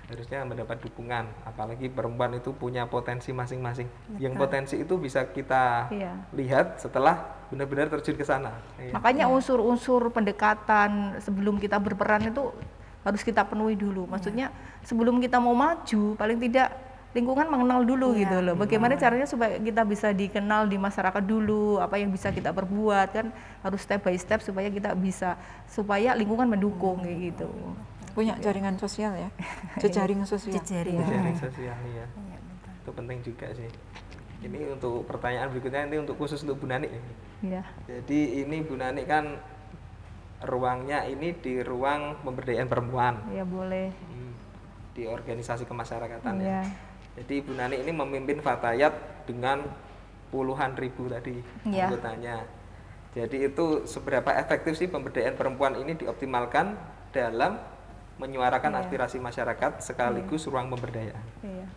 Harusnya mendapat dukungan, apalagi perempuan itu punya potensi masing-masing. Yang potensi itu bisa kita lihat setelah benar-benar terjun ke sana. Makanya unsur-unsur pendekatan sebelum kita berperan itu harus kita penuhi dulu. Maksudnya sebelum kita mau maju, paling tidak lingkungan mengenal dulu gitu loh. Bagaimana caranya supaya kita bisa dikenal di masyarakat dulu, apa yang bisa kita perbuat, kan harus step by step supaya kita bisa, supaya lingkungan mendukung kayak gitu. Punya jaringan sosial ya, jejaring sosial. Jejaring sosial ya. Itu penting juga sih. Ini untuk pertanyaan berikutnya, ini untuk khusus untuk Bu Nani. Iya. Jadi ini Bu Nani kan ruangnya ini di ruang pemberdayaan perempuan. Iya boleh. Di organisasi kemasyarakatan ya. Jadi Bu Nani ini memimpin Fatayat dengan puluhan ribu tadi anggotanya. Jadi itu seberapa efektif sih pemberdayaan perempuan ini dioptimalkan dalam menyuarakan aspirasi masyarakat sekaligus ruang pemberdayaan. Iya.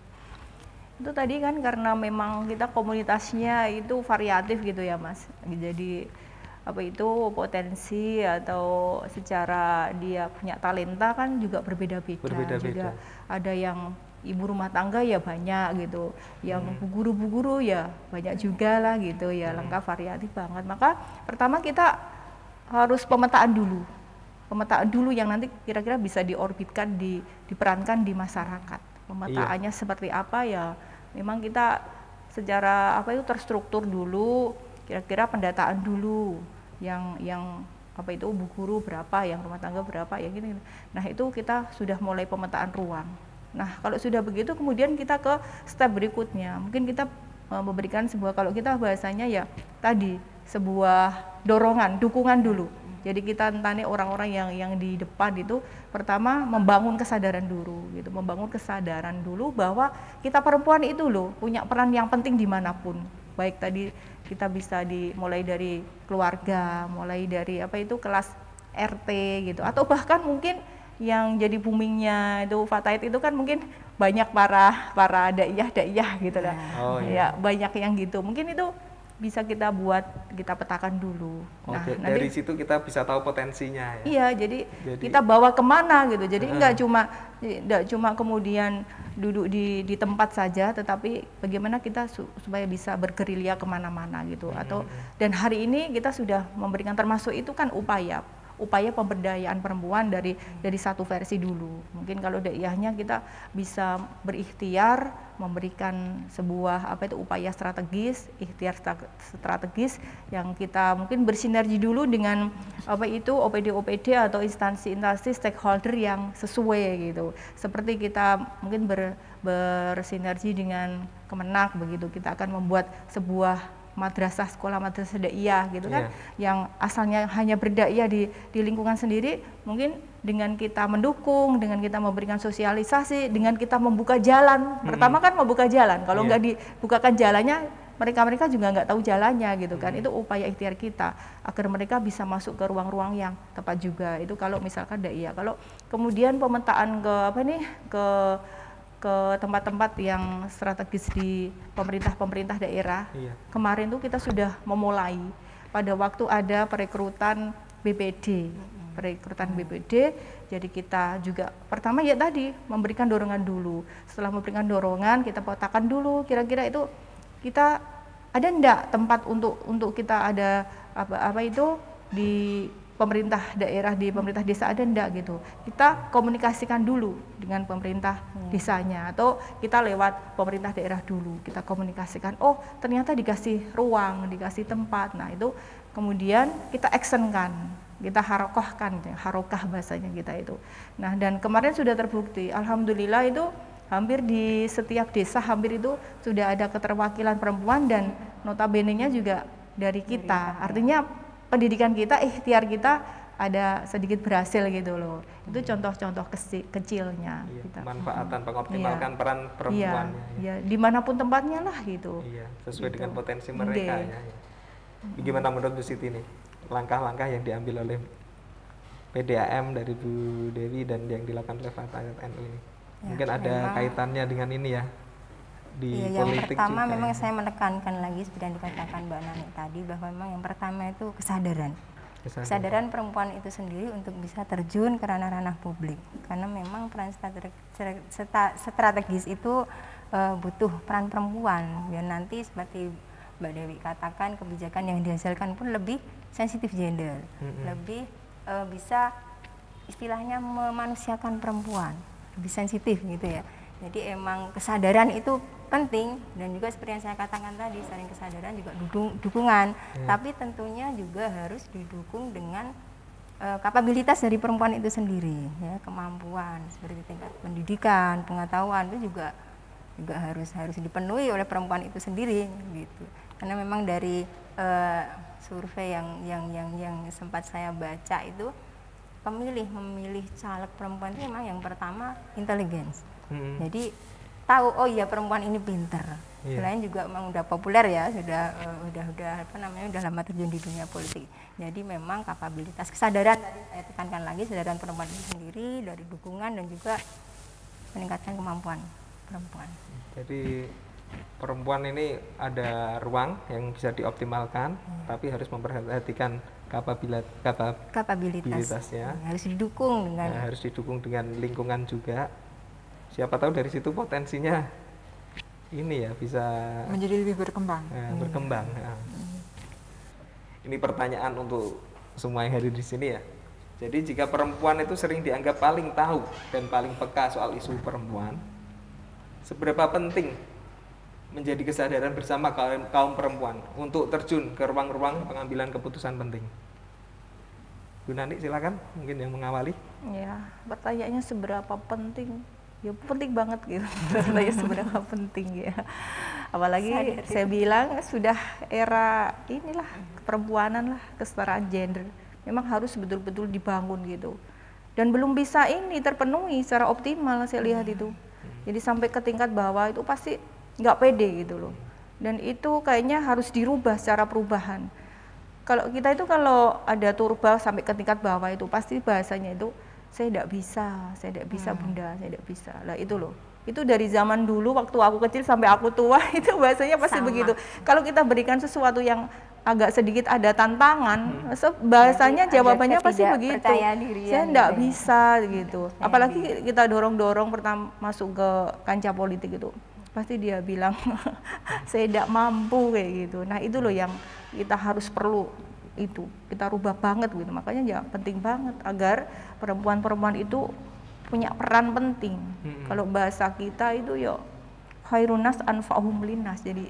Itu tadi kan karena memang kita komunitasnya itu variatif gitu ya Mas. Jadi apa itu potensi atau secara dia punya talenta kan juga berbeda-beda. Juga ada yang ibu rumah tangga ya banyak gitu, yang bu guru ya banyak juga lah gitu ya, lengkap variatif banget. Maka pertama kita harus pemetaan dulu yang nanti kira-kira bisa diorbitkan, diperankan di masyarakat. Pemetaannya seperti apa ya, memang kita secara apa itu terstruktur dulu, kira-kira pendataan dulu yang apa itu bu guru berapa, yang rumah tangga berapa, ya gini. Nah itu kita sudah mulai pemetaan ruang. Nah kalau sudah begitu kemudian kita ke step berikutnya, mungkin kita memberikan sebuah, kalau kita bahasanya ya tadi sebuah dorongan, dukungan dulu. Jadi kita tentang orang-orang yang di depan itu pertama membangun kesadaran dulu bahwa kita perempuan itu loh punya peran yang penting dimanapun. Baik tadi kita bisa dimulai dari keluarga, mulai dari apa itu kelas RT gitu, atau bahkan mungkin yang jadi boomingnya itu Fatayat itu kan mungkin banyak para daiyah gitu lah. Ya banyak yang gitu. Mungkin itu bisa kita petakan dulu. Nah, dari situ kita bisa tahu potensinya ya. Iya, jadi kita bawa kemana gitu. Jadi enggak cuma kemudian duduk di tempat saja, tetapi bagaimana kita supaya bisa bergerilya kemana-mana gitu. Dan hari ini kita sudah memberikan, termasuk itu kan upaya pemberdayaan perempuan dari satu versi dulu. Mungkin kalau daiyahnya kita bisa berikhtiar memberikan sebuah upaya strategis, ikhtiar strategis yang kita mungkin bersinergi dulu dengan OPD atau instansi stakeholder yang sesuai gitu. Seperti kita mungkin bersinergi dengan Kemenak begitu, kita akan membuat sebuah sekolah madrasah daiyah gitu kan, yang asalnya hanya berdaiyah di lingkungan sendiri, mungkin dengan kita mendukung, dengan kita memberikan sosialisasi, dengan kita membuka jalan. Pertama kan membuka jalan, kalau nggak dibukakan jalannya, mereka juga nggak tahu jalannya gitu kan. Itu upaya ikhtiar kita agar mereka bisa masuk ke ruang-ruang yang tepat juga. Itu kalau misalkan daiyah. Kalau kemudian pemetaan ke tempat-tempat yang strategis di pemerintah daerah. Kemarin tuh kita sudah memulai pada waktu ada perekrutan BPD. Jadi kita juga pertama ya tadi memberikan dorongan dulu. Setelah memberikan dorongan, kita petakan dulu kira-kira itu kita ada enggak tempat untuk kita ada apa itu di pemerintah daerah, di pemerintah desa ada enggak gitu. Kita komunikasikan dulu dengan pemerintah desanya atau kita lewat pemerintah daerah dulu. Kita komunikasikan, oh ternyata dikasih ruang, dikasih tempat. Nah, itu kemudian kita actionkan, kita harokah bahasanya kita itu. Nah, dan kemarin sudah terbukti, alhamdulillah itu hampir di setiap desa hampir itu sudah ada keterwakilan perempuan dan notabene-nya juga dari kita. Artinya pendidikan kita, ikhtiar kita ada sedikit berhasil gitu loh. Itu contoh-contoh kecilnya. Iya, kita. Manfaatan mengoptimalkan peran perempuan. Iya, dimanapun tempatnya lah gitu. Iya, sesuai gitu. dengan potensi mereka ya. Bagaimana menurut Bu Siti nih langkah-langkah yang diambil oleh PDAM dari Bu Dewi dan yang dilakukan oleh Fatayat NU ini? Ya, mungkin ada kaitannya dengan ini ya di politik yang pertama juga memang ya. saya menekankan lagi seperti yang dikatakan Mbak Nani tadi bahwa memang yang pertama itu kesadaran perempuan itu sendiri untuk bisa terjun ke ranah-ranah publik, karena memang peran strategis itu butuh peran perempuan biar nanti seperti Mbak Dewi katakan kebijakan yang dihasilkan pun lebih sensitif gender, lebih bisa istilahnya memanusiakan perempuan, lebih sensitif gitu ya. Jadi emang kesadaran itu penting dan juga seperti yang saya katakan tadi, selain kesadaran juga dukungan, tapi tentunya juga harus didukung dengan kapabilitas dari perempuan itu sendiri, ya, kemampuan seperti tingkat pendidikan, pengetahuan itu juga harus dipenuhi oleh perempuan itu sendiri gitu. Karena memang dari survei yang sempat saya baca itu memilih caleg perempuan itu memang yang pertama intelligence. Jadi tahu oh iya perempuan ini pinter. Selain juga memang udah populer ya, sudah udah lama terjun di dunia politik. Jadi memang kapabilitas kesadaran tadi saya tekankan lagi, kesadaran perempuan itu sendiri dari dukungan dan juga meningkatkan kemampuan perempuan. Jadi perempuan ini ada ruang yang bisa dioptimalkan, tapi harus memperhatikan kapabilitasnya. Harus didukung dengan lingkungan juga. Siapa tahu dari situ potensinya ini ya bisa menjadi lebih berkembang. Berkembang. Ini pertanyaan untuk semua yang hadir di sini ya. Jadi jika perempuan itu sering dianggap paling tahu dan paling peka soal isu perempuan, seberapa penting menjadi kesadaran bersama kaum perempuan untuk terjun ke ruang-ruang pengambilan keputusan penting? Bu Nani silakan, mungkin yang mengawali. Ya, pertanyaannya seberapa penting? Ya penting banget gitu. Sebenarnya seberapa penting ya. Apalagi saya bilang sudah era inilah keperempuanan lah, kesetaraan gender. Memang harus betul-betul dibangun gitu. Dan belum bisa ini terpenuhi secara optimal saya lihat itu. Jadi sampai ke tingkat bawah itu pasti nggak pede gitu loh. Dan itu kayaknya harus dirubah secara perubahan. Kalau kita itu kalau ada turba sampai ke tingkat bawah itu pasti bahasanya itu saya tidak bisa bunda, saya tidak bisa. Lah itu loh, itu dari zaman dulu waktu aku kecil sampai aku tua itu bahasanya pasti begitu. Kalau kita berikan sesuatu yang agak sedikit ada tantangan, bahasanya jawabannya pasti begitu. Saya tidak bisa gitu. Apalagi kita dorong-dorong pertama masuk ke kancah politik itu, pasti dia bilang saya tidak mampu kayak gitu. Nah itu loh yang kita harus perlu itu kita rubah banget gitu. Makanya ya penting banget agar perempuan-perempuan itu punya peran penting. Kalau bahasa kita itu ya khairunas anfa'uhum linnas. Jadi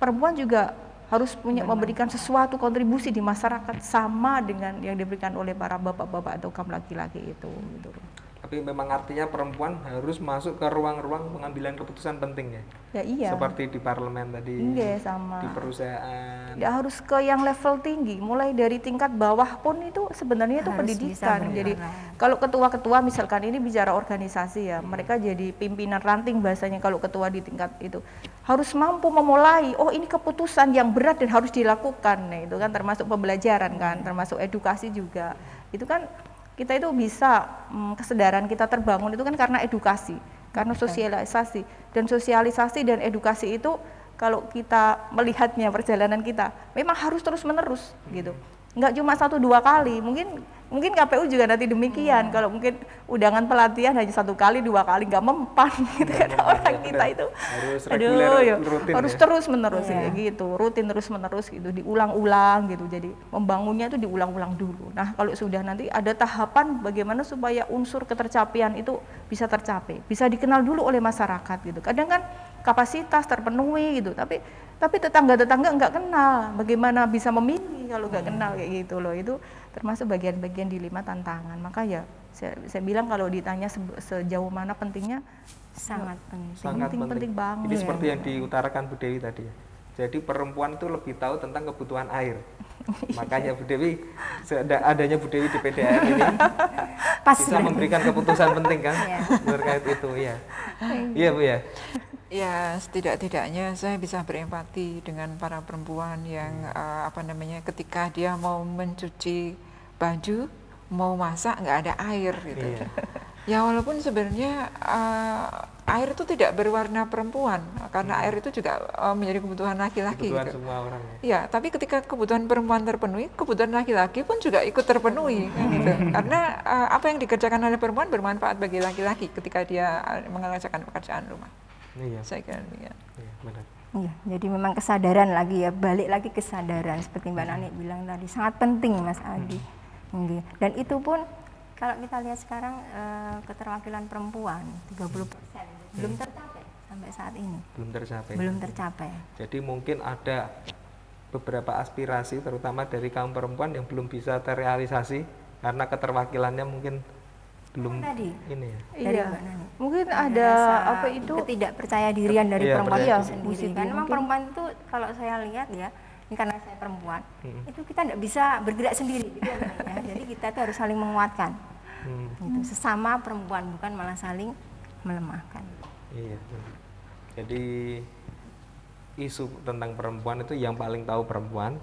perempuan juga harus memberikan sesuatu kontribusi di masyarakat sama dengan yang diberikan oleh para bapak-bapak atau kaum laki-laki itu gitu. Tapi memang artinya perempuan harus masuk ke ruang-ruang pengambilan keputusan penting ya. Ya iya. Seperti di parlemen tadi. Iya sama. Di perusahaan. Ya harus ke yang level tinggi, mulai dari tingkat bawah pun itu sebenarnya itu pendidikan. Jadi kalau ketua-ketua misalkan ini bicara organisasi ya, mereka jadi pimpinan ranting bahasanya kalau ketua di tingkat itu harus mampu memulai. Oh ini keputusan yang berat dan harus dilakukan. Nah itu kan termasuk pembelajaran kan, termasuk edukasi juga. Itu kan kita itu bisa kesadaran kita terbangun itu kan karena edukasi, karena sosialisasi dan edukasi itu kalau kita melihatnya perjalanan kita memang harus terus-menerus gitu. Nggak cuma 1-2 kali, mungkin KPU juga nanti demikian. Kalau mungkin undangan pelatihan hanya 1 kali 2 kali nggak mempan gitu kan orang kita itu harus reguler, rutin harus ya? terus menerus kayak gitu, rutin terus menerus gitu, diulang-ulang gitu. Jadi membangunnya itu diulang-ulang dulu. Nah kalau sudah nanti ada tahapan bagaimana supaya unsur ketercapaian itu bisa tercapai, bisa dikenal dulu oleh masyarakat gitu. Kadang kan kapasitas terpenuhi gitu, tapi tetangga-tetangga nggak kenal, bagaimana bisa memilih kalau nggak kenal kayak gitu loh. Itu termasuk bagian-bagian dilema tantangan. Maka ya saya bilang kalau ditanya sejauh mana pentingnya, sangat penting. Sangat penting banget. Ini seperti yang diutarakan Bu Dewi tadi ya. Jadi perempuan itu lebih tahu tentang kebutuhan air. Makanya Bu Dewi, adanya Bu Dewi di PDAM ini bisa memberikan keputusan penting kan terkait itu ya. Iya Bu ya. Ya, setidak-tidaknya saya bisa berempati dengan para perempuan yang ketika dia mau mencuci baju, mau masak nggak ada air gitu. Ya walaupun sebenarnya air itu tidak berwarna perempuan, karena air itu juga menjadi kebutuhan laki-laki. Kebutuhan gitu. semua orang ya. Ya, tapi ketika kebutuhan perempuan terpenuhi, kebutuhan laki-laki pun juga ikut terpenuhi, gitu. Karena apa yang dikerjakan oleh perempuan bermanfaat bagi laki-laki ketika dia mengerjakan pekerjaan rumah. Iya. Saya kira demikian. Iya, benar. Iya, jadi memang kesadaran lagi ya, balik lagi kesadaran seperti Mbak Nani bilang tadi, sangat penting Mas Adi. Dan itu pun kalau kita lihat sekarang keterwakilan perempuan 30% belum tercapai sampai saat ini. Belum tercapai. Jadi mungkin ada beberapa aspirasi terutama dari kaum perempuan yang belum bisa terrealisasi karena keterwakilannya mungkin belum tadi ini ya. Iya. Mungkin ada apa itu ketidakpercaya dirian dari perempuan itu sendiri. sendiri. Kan memang perempuan itu kalau saya lihat ya, ini karena saya perempuan, itu kita tidak bisa bergerak sendiri gitu ya. Jadi kita itu harus saling menguatkan. Gitu. Sesama perempuan, bukan malah saling melemahkan. Iya. Jadi isu tentang perempuan itu yang paling tahu perempuan.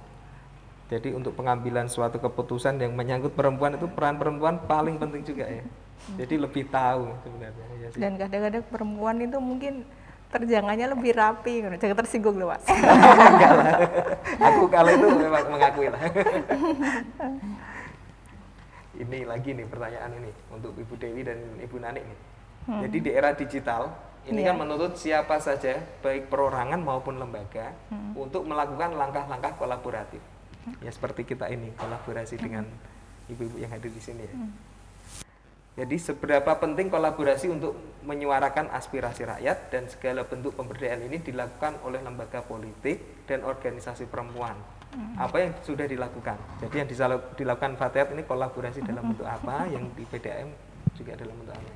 Jadi untuk pengambilan suatu keputusan yang menyangkut perempuan itu peran perempuan paling penting juga ya. Jadi lebih tahu sebenarnya. Ya sih. Dan kadang-kadang perempuan itu mungkin terjangannya lebih rapi, jangan tersinggung loh Pak. Enggak lah. Aku kalau itu memang mengakui lah. Ini lagi nih pertanyaan ini untuk Ibu Dewi dan Ibu Nani nih. Jadi di era digital ini kan menuntut siapa saja baik perorangan maupun lembaga untuk melakukan langkah-langkah kolaboratif. Ya seperti kita ini kolaborasi dengan ibu-ibu yang hadir di sini ya. Jadi seberapa penting kolaborasi untuk menyuarakan aspirasi rakyat dan segala bentuk pemberdayaan ini dilakukan oleh lembaga politik dan organisasi perempuan. Apa yang sudah dilakukan? Jadi yang dilakukan Fatayat ini kolaborasi dalam bentuk apa, yang di PDAM juga dalam bentuk apa?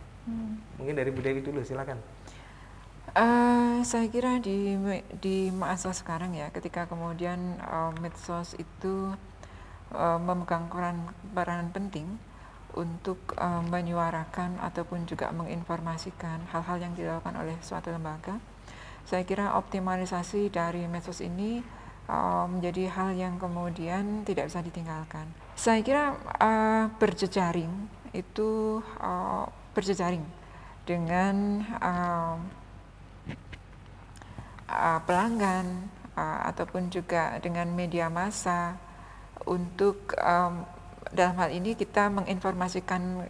Mungkin dari Bu Dewi dulu, silakan. Saya kira di masa sekarang ya, ketika kemudian medsos itu memegang peranan penting untuk menyuarakan ataupun juga menginformasikan hal-hal yang dilakukan oleh suatu lembaga, saya kira optimalisasi dari medsos ini menjadi hal yang kemudian tidak bisa ditinggalkan. Saya kira berjejaring itu berjejaring dengan pelanggan ataupun juga dengan media massa untuk dalam hal ini kita menginformasikan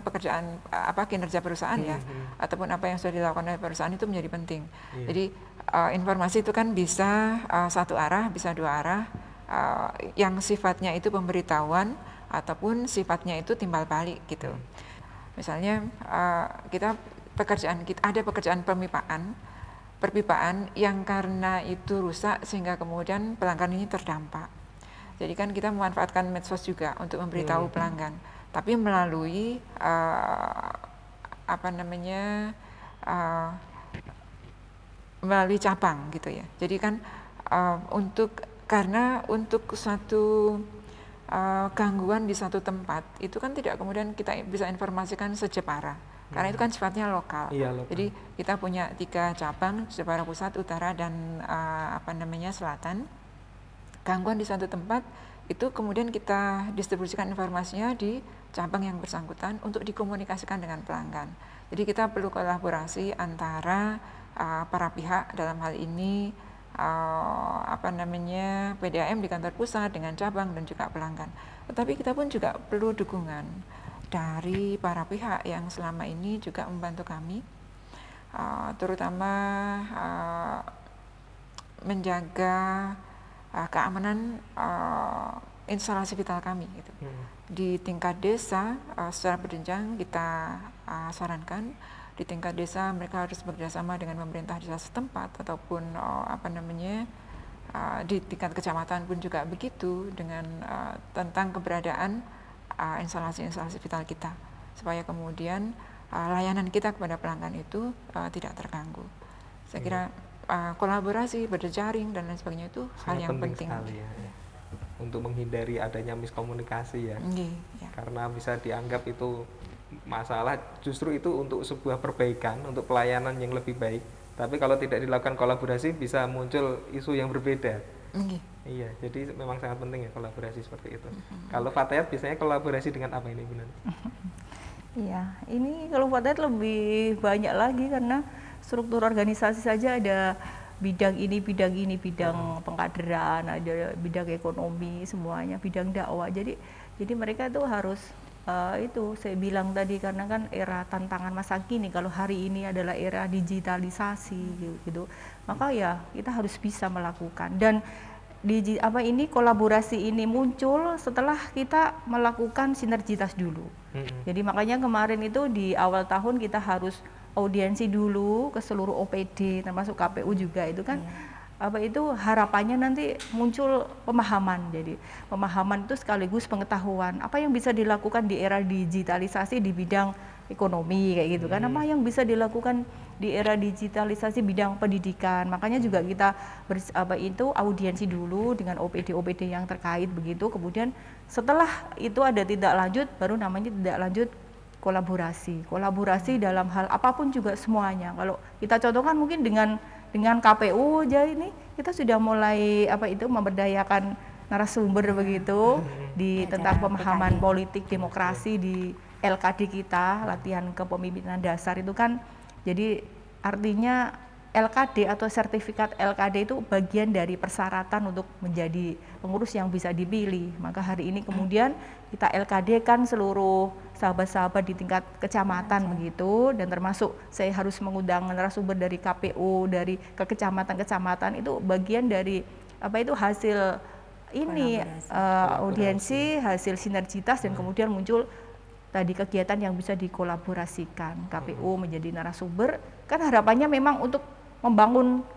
pekerjaan kinerja perusahaan ya, ataupun apa yang sudah dilakukan oleh perusahaan itu menjadi penting. Jadi informasi itu kan bisa satu arah, bisa dua arah, yang sifatnya itu pemberitahuan ataupun sifatnya itu timbal balik gitu. Misalnya kita ada pekerjaan perpipaan yang karena itu rusak sehingga kemudian pelanggan ini terdampak. Jadi kan kita memanfaatkan medsos juga untuk memberitahu pelanggan, tapi melalui melalui cabang gitu ya. Jadi kan karena untuk suatu gangguan di satu tempat itu kan tidak kemudian kita bisa informasikan sejepara, karena itu kan sifatnya lokal. Jadi kita punya 3 cabang, Jepara Pusat, Utara, dan Selatan. Gangguan di satu tempat itu kemudian kita distribusikan informasinya di cabang yang bersangkutan untuk dikomunikasikan dengan pelanggan. Jadi kita perlu kolaborasi antara para pihak, dalam hal ini PDAM di kantor pusat dengan cabang dan juga pelanggan. Tetapi kita pun juga perlu dukungan dari para pihak yang selama ini juga membantu kami, terutama menjaga keamanan instalasi vital kami gitu. Di tingkat desa secara berjenjang kita sarankan di tingkat desa mereka harus bekerjasama dengan pemerintah desa setempat ataupun di tingkat kecamatan pun juga begitu dengan tentang keberadaan instalasi-instalasi vital kita supaya kemudian layanan kita kepada pelanggan itu tidak terganggu. Saya kira kolaborasi, berjejaring dan lain sebagainya itu hal yang penting sekali ya. Untuk menghindari adanya miskomunikasi ya. Karena bisa dianggap itu masalah, justru itu untuk sebuah perbaikan, untuk pelayanan yang lebih baik. Tapi kalau tidak dilakukan kolaborasi bisa muncul isu yang berbeda. Iya, jadi memang sangat penting ya kolaborasi seperti itu. Kalau Fatayat biasanya kolaborasi dengan apa ini, Bu Nanti? Iya, ini kalau Fatayat lebih banyak lagi karena struktur organisasi saja ada bidang ini, bidang pengkaderan, ada bidang ekonomi, semuanya bidang dakwah. Jadi mereka itu harus itu saya bilang tadi, karena kan era tantangan masa kini, kalau hari ini adalah era digitalisasi gitu, maka ya kita harus bisa melakukan. Dan kolaborasi ini muncul setelah kita melakukan sinergitas dulu. Jadi makanya kemarin itu di awal tahun kita harus audiensi dulu ke seluruh OPD termasuk KPU juga, itu kan harapannya nanti muncul pemahaman. Jadi pemahaman itu sekaligus pengetahuan apa yang bisa dilakukan di era digitalisasi di bidang ekonomi kayak gitu kan, apa yang bisa dilakukan di era digitalisasi bidang pendidikan. Makanya juga kita audiensi dulu dengan OPD yang terkait begitu. Kemudian setelah itu ada tindak lanjut, baru namanya tindak lanjut kolaborasi dalam hal apapun juga semuanya. Kalau kita contohkan mungkin dengan KPU aja ini kita sudah mulai memberdayakan narasumber begitu tentang pemahaman politik demokrasi di LKD kita, latihan kepemimpinan dasar itu kan. Jadi artinya LKD atau sertifikat LKD itu bagian dari persyaratan untuk menjadi pengurus yang bisa dipilih. Maka hari ini kemudian kita LKD kan seluruh sahabat-sahabat di tingkat kecamatan begitu, dan termasuk saya harus mengundang narasumber dari KPU, dari kecamatan-kecamatan, itu bagian dari hasil ini audiensi, hasil sinergitas, dan kemudian muncul tadi kegiatan yang bisa dikolaborasikan. KPU menjadi narasumber, kan harapannya memang untuk membangun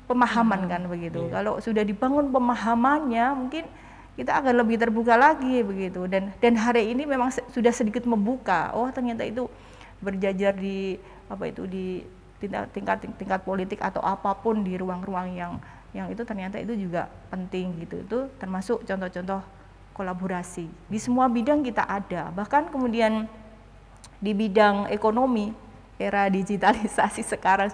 pemahaman kan begitu. Kalau sudah dibangun pemahamannya, mungkin kita akan lebih terbuka lagi begitu. Dan hari ini memang sudah sedikit membuka. Oh, ternyata itu berjajar di di tingkat politik atau apapun di ruang-ruang yang itu ternyata itu juga penting gitu. Itu termasuk contoh-contoh kolaborasi. Di semua bidang kita ada. Bahkan kemudian di bidang ekonomi, era digitalisasi sekarang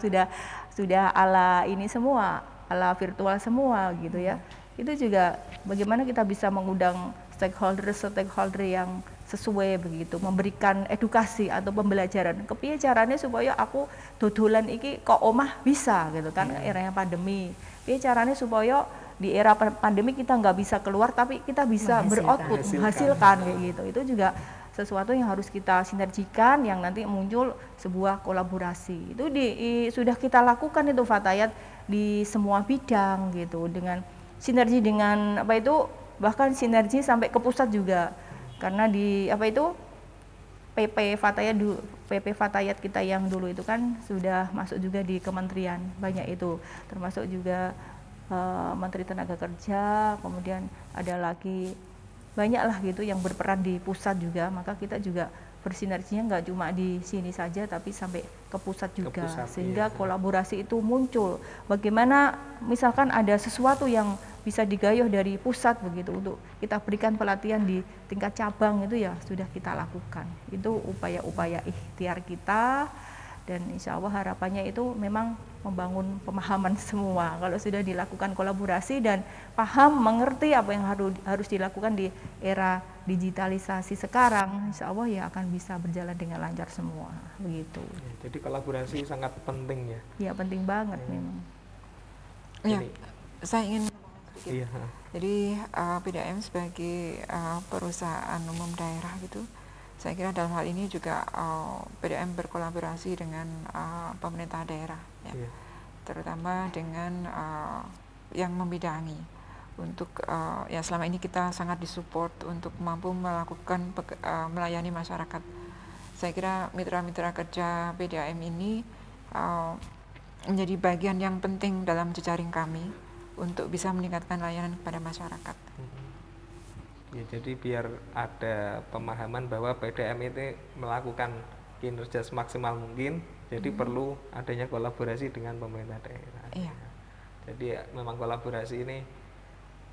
sudah ala ini semua, ala virtual semua gitu ya. Itu juga bagaimana kita bisa mengundang stakeholder yang sesuai begitu, memberikan edukasi atau pembelajaran. Kepiye caranya supaya aku dodolan iki kok omah bisa gitu kan, era yang pandemi. Piye caranya supaya di era pandemi kita nggak bisa keluar tapi kita bisa beroutput, menghasilkan kayak gitu. Itu juga sesuatu yang harus kita sinergikan, yang nanti muncul sebuah kolaborasi. Itu sudah kita lakukan itu Fatayat di semua bidang gitu, dengan sinergi dengan bahkan sinergi sampai ke pusat juga, karena di PP Fatayat kita yang dulu itu kan sudah masuk juga di kementerian banyak itu, termasuk juga Menteri Tenaga Kerja, kemudian ada lagi banyaklah gitu yang berperan di pusat juga. Maka kita juga bersinerginya nggak cuma di sini saja tapi sampai ke pusat juga, sehingga kolaborasi itu muncul. Bagaimana misalkan ada sesuatu yang bisa digayuh dari pusat begitu untuk kita berikan pelatihan di tingkat cabang, itu ya sudah kita lakukan. Itu upaya-upaya ikhtiar kita, dan insya Allah harapannya itu memang membangun pemahaman semua. Kalau sudah dilakukan kolaborasi dan paham, mengerti apa yang harus dilakukan di era digitalisasi sekarang, insya Allah ya akan bisa berjalan dengan lancar semua begitu. Ya, jadi kolaborasi sangat penting ya. Ya penting banget memang. Ya, saya ingin sedikit. Iya. Jadi PDAM sebagai perusahaan umum daerah gitu, saya kira dalam hal ini juga PDAM berkolaborasi dengan pemerintah daerah, ya. Iya. Terutama dengan yang membidangi untuk ya selama ini kita sangat disupport untuk mampu melakukan melayani masyarakat. Saya kira mitra-mitra kerja PDAM ini menjadi bagian yang penting dalam jejaring kami untuk bisa meningkatkan layanan kepada masyarakat. Ya, jadi biar ada pemahaman bahwa PDAM itu melakukan kinerja semaksimal mungkin, jadi perlu adanya kolaborasi dengan pemerintah daerah. Iya. Jadi memang kolaborasi ini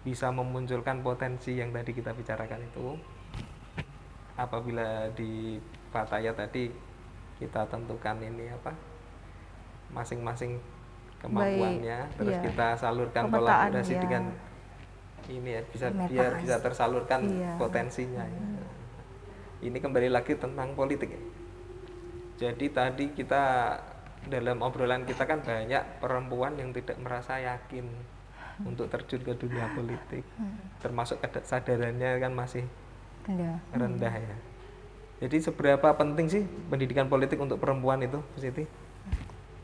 bisa memunculkan potensi yang tadi kita bicarakan itu. Apabila di Fataya tadi kita tentukan ini apa, masing-masing kemampuannya, terus iya. kita salurkan Pemetaan, kolaborasi ya. dengan ini ya, biar Pemetaan. bisa tersalurkan Iya. potensinya. Ya. Ini kembali lagi tentang politik. Ya. Jadi tadi kita dalam obrolan kita kan banyak perempuan yang tidak merasa yakin untuk terjun ke dunia politik, termasuk kesadarannya kan masih rendah ya. Jadi seberapa penting sih pendidikan politik untuk perempuan itu, Bu Siti?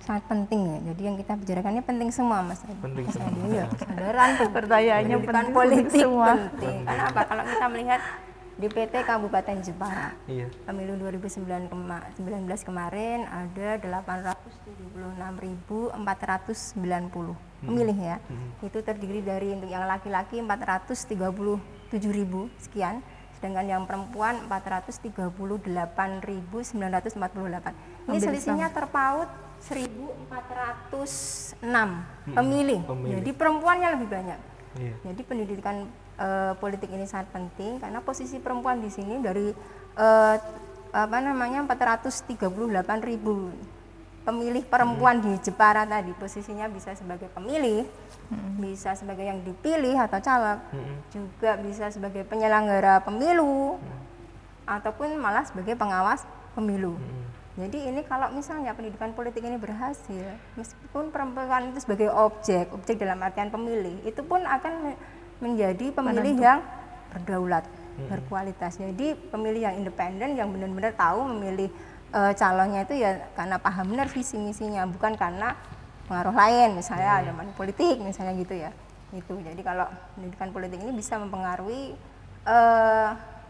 Sangat penting ya. Jadi yang kita bicarakannya penting semua, Mas. Penting Mas semua. Adi, ya, kesadaran tuh. Pertanyaannya Pendidikan penting politik semua. penting. Karena apa? Kalau kita melihat di PT Kabupaten Jepara, Iya. pemilu 2019 kemarin ada 876.490 pemilih ya. Itu terdiri dari untuk yang laki-laki 437.000 sekian, sedangkan yang perempuan 438.948. Ini Hampir selisihnya terpaut 1.406 pemilih. pemilih. Jadi perempuannya lebih banyak. Iya. Jadi pendidikan politik ini sangat penting karena posisi perempuan di sini dari 438.000 pemilih perempuan di Jepara tadi, posisinya bisa sebagai pemilih, bisa sebagai yang dipilih atau caleg, juga bisa sebagai penyelenggara pemilu, ataupun malah sebagai pengawas pemilu. Jadi ini kalau misalnya pendidikan politik ini berhasil, meskipun perempuan itu sebagai objek dalam artian pemilih, itu pun akan menjadi pemilih yang berdaulat, berkualitas. Jadi pemilih yang independen, yang benar-benar tahu memilih calonnya itu ya karena paham benar visi misinya, bukan karena pengaruh lain, misalnya ada money politik misalnya gitu ya. Itu. Jadi kalau pendidikan politik ini bisa mempengaruhi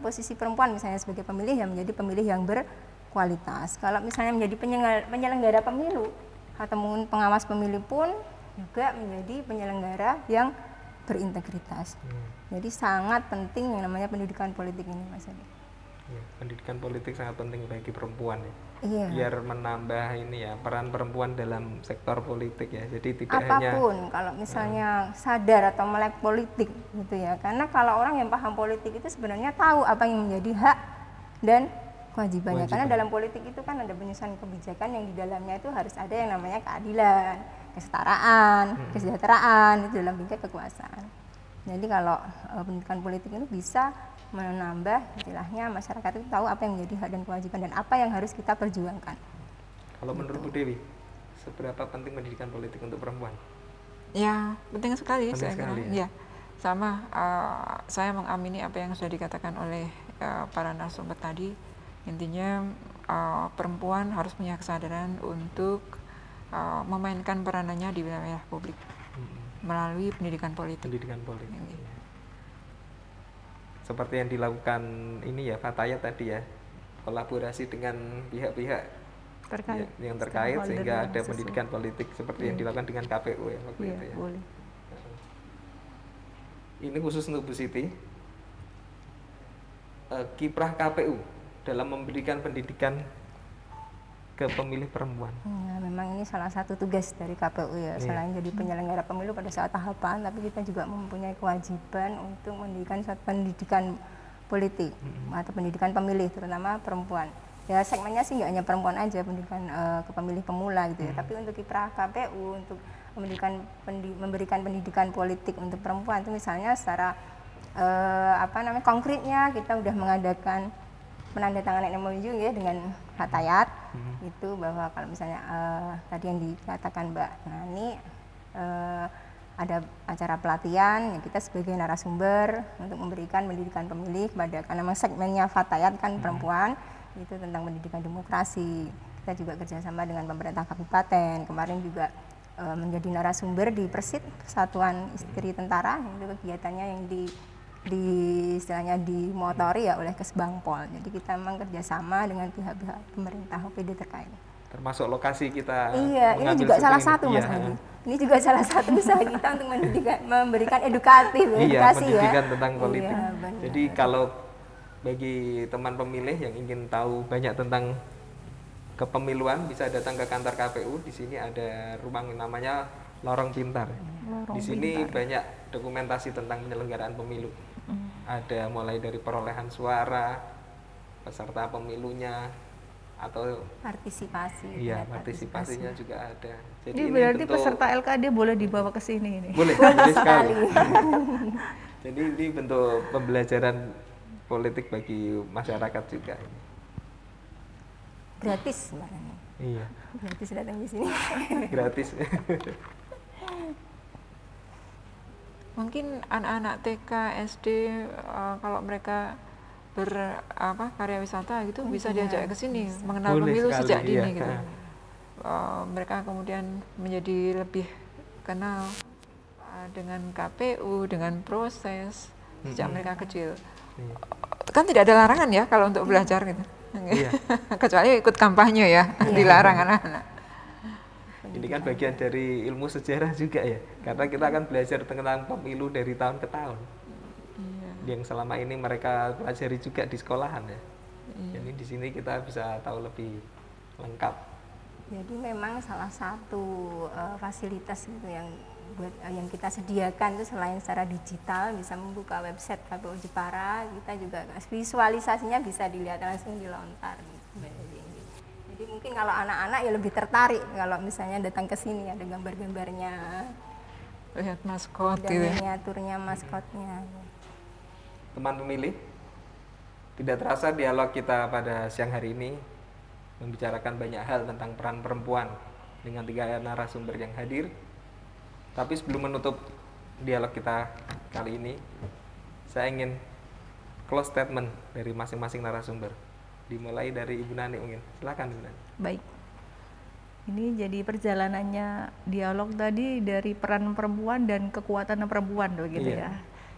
posisi perempuan misalnya sebagai pemilih yang menjadi pemilih yang berkualitas. Kalau misalnya menjadi penyelenggara pemilu atau mungkin pengawas pemilu pun juga menjadi penyelenggara yang berintegritas. Jadi sangat penting yang namanya pendidikan politik ini, Mas Adi. Ya, pendidikan politik sangat penting bagi perempuan ya. Iya. Biar menambah ini ya peran perempuan dalam sektor politik ya. Jadi tidak hanya Apapun kalau misalnya sadar atau melek politik gitu ya. Karena kalau orang yang paham politik itu sebenarnya tahu apa yang menjadi hak dan kewajibannya. Karena dalam politik itu kan ada penyusunan kebijakan yang di dalamnya itu harus ada yang namanya keadilan, kesetaraan, kesejahteraan itu dalam tingkat kekuasaan. Jadi kalau pendidikan politik ini bisa menambah istilahnya masyarakat itu tahu apa yang menjadi hak dan kewajiban dan apa yang harus kita perjuangkan. Kalau menurut Bu Dewi, seberapa penting pendidikan politik untuk perempuan? Ya, penting sekali Penting saya sekali, kira. ya. Ya. Sama saya mengamini apa yang sudah dikatakan oleh para narasumber tadi. Intinya perempuan harus punya kesadaran untuk memainkan peranannya di wilayah publik melalui pendidikan politik. Pendidikan politik. Ini. Seperti yang dilakukan ini ya Fataya tadi ya, kolaborasi dengan pihak-pihak Terkait. yang terkait Stakeholder sehingga yang ada sesuai. pendidikan politik seperti yang dilakukan dengan KPU ya waktu Iya, itu ya. boleh. Ini khusus untuk Bu Siti. Kiprah KPU dalam memberikan pendidikan ke pemilih perempuan. Ya, memang ini salah satu tugas dari KPU ya. Selain jadi penyelenggara pemilu pada saat tahapan, tapi kita juga mempunyai kewajiban untuk mendirikan suatu pendidikan politik atau pendidikan pemilih, terutama perempuan. Ya segmennya sih nggak hanya perempuan aja, pendidikan ke pemilih pemula gitu ya. Tapi untuk kiprah KPU untuk memberikan pendidikan politik untuk perempuan itu misalnya secara konkretnya kita udah mengadakan penandatanganan MOU ya dengan Fatayat itu bahwa kalau misalnya tadi yang dikatakan Mbak Nani ada acara pelatihan, ya kita sebagai narasumber untuk memberikan pendidikan pemilih karena memang segmennya Fatayat kan perempuan, itu tentang pendidikan demokrasi. Kita juga kerjasama dengan pemerintah kabupaten, kemarin juga menjadi narasumber di Persit, Persatuan Istri Tentara, itu kegiatannya yang istilahnya dimotori ya oleh Kesbangpol. Jadi kita memang kerjasama dengan pihak-pihak pemerintah OPD terkait. Termasuk lokasi kita. Iya, ini juga salah satu Mas Adi. Ini juga salah satu usaha kita untuk memberikan edukasi pendidikan tentang politik. Iya, jadi kalau bagi teman pemilih yang ingin tahu banyak tentang kepemiluan bisa datang ke kantor KPU. Di sini ada ruang namanya Lorong Pintar. Di sini banyak dokumentasi tentang penyelenggaraan pemilu. Ada mulai dari perolehan suara, peserta pemilunya, atau partisipasi. Iya, partisipasinya juga ada. Jadi ini berarti peserta LKD boleh dibawa ke sini ini. Boleh sekali. Jadi ini bentuk pembelajaran politik bagi masyarakat juga. Gratis sebenarnya. Iya. Gratis datang di sini. Gratis. Mungkin anak-anak TK, SD kalau mereka karya wisata gitu bisa diajak ke sini mengenal pemilu sejak dini gitu. Mereka kemudian menjadi lebih kenal dengan KPU, dengan proses sejak mereka kecil. Kan tidak ada larangan ya kalau untuk belajar gitu. Kecuali ikut kampanye ya, dilarang anak-anak. Ini kan bagian dari ilmu sejarah juga ya, karena kita akan belajar tentang pemilu dari tahun ke tahun. Yang selama ini mereka pelajari juga di sekolahan ya. Jadi di sini kita bisa tahu lebih lengkap. Jadi memang salah satu fasilitas itu yang kita sediakan itu selain secara digital bisa membuka website KPU Jepara, kita juga visualisasinya bisa dilihat langsung di lontar. Jadi mungkin kalau anak-anak ya lebih tertarik kalau misalnya datang ke sini ada gambar-gambarnya, lihat maskot dan gitu. miniaturnya maskotnya. Teman pemilih, tidak terasa dialog kita pada siang hari ini membicarakan banyak hal tentang peran perempuan dengan 3 narasumber yang hadir. Tapi sebelum menutup dialog kita kali ini, saya ingin close statement dari masing-masing narasumber. Dimulai dari Ibu Nani mungkin. Silakan Ibu Nani. Baik. Ini jadi perjalanannya dialog tadi dari peran perempuan dan kekuatan perempuan begitu ya.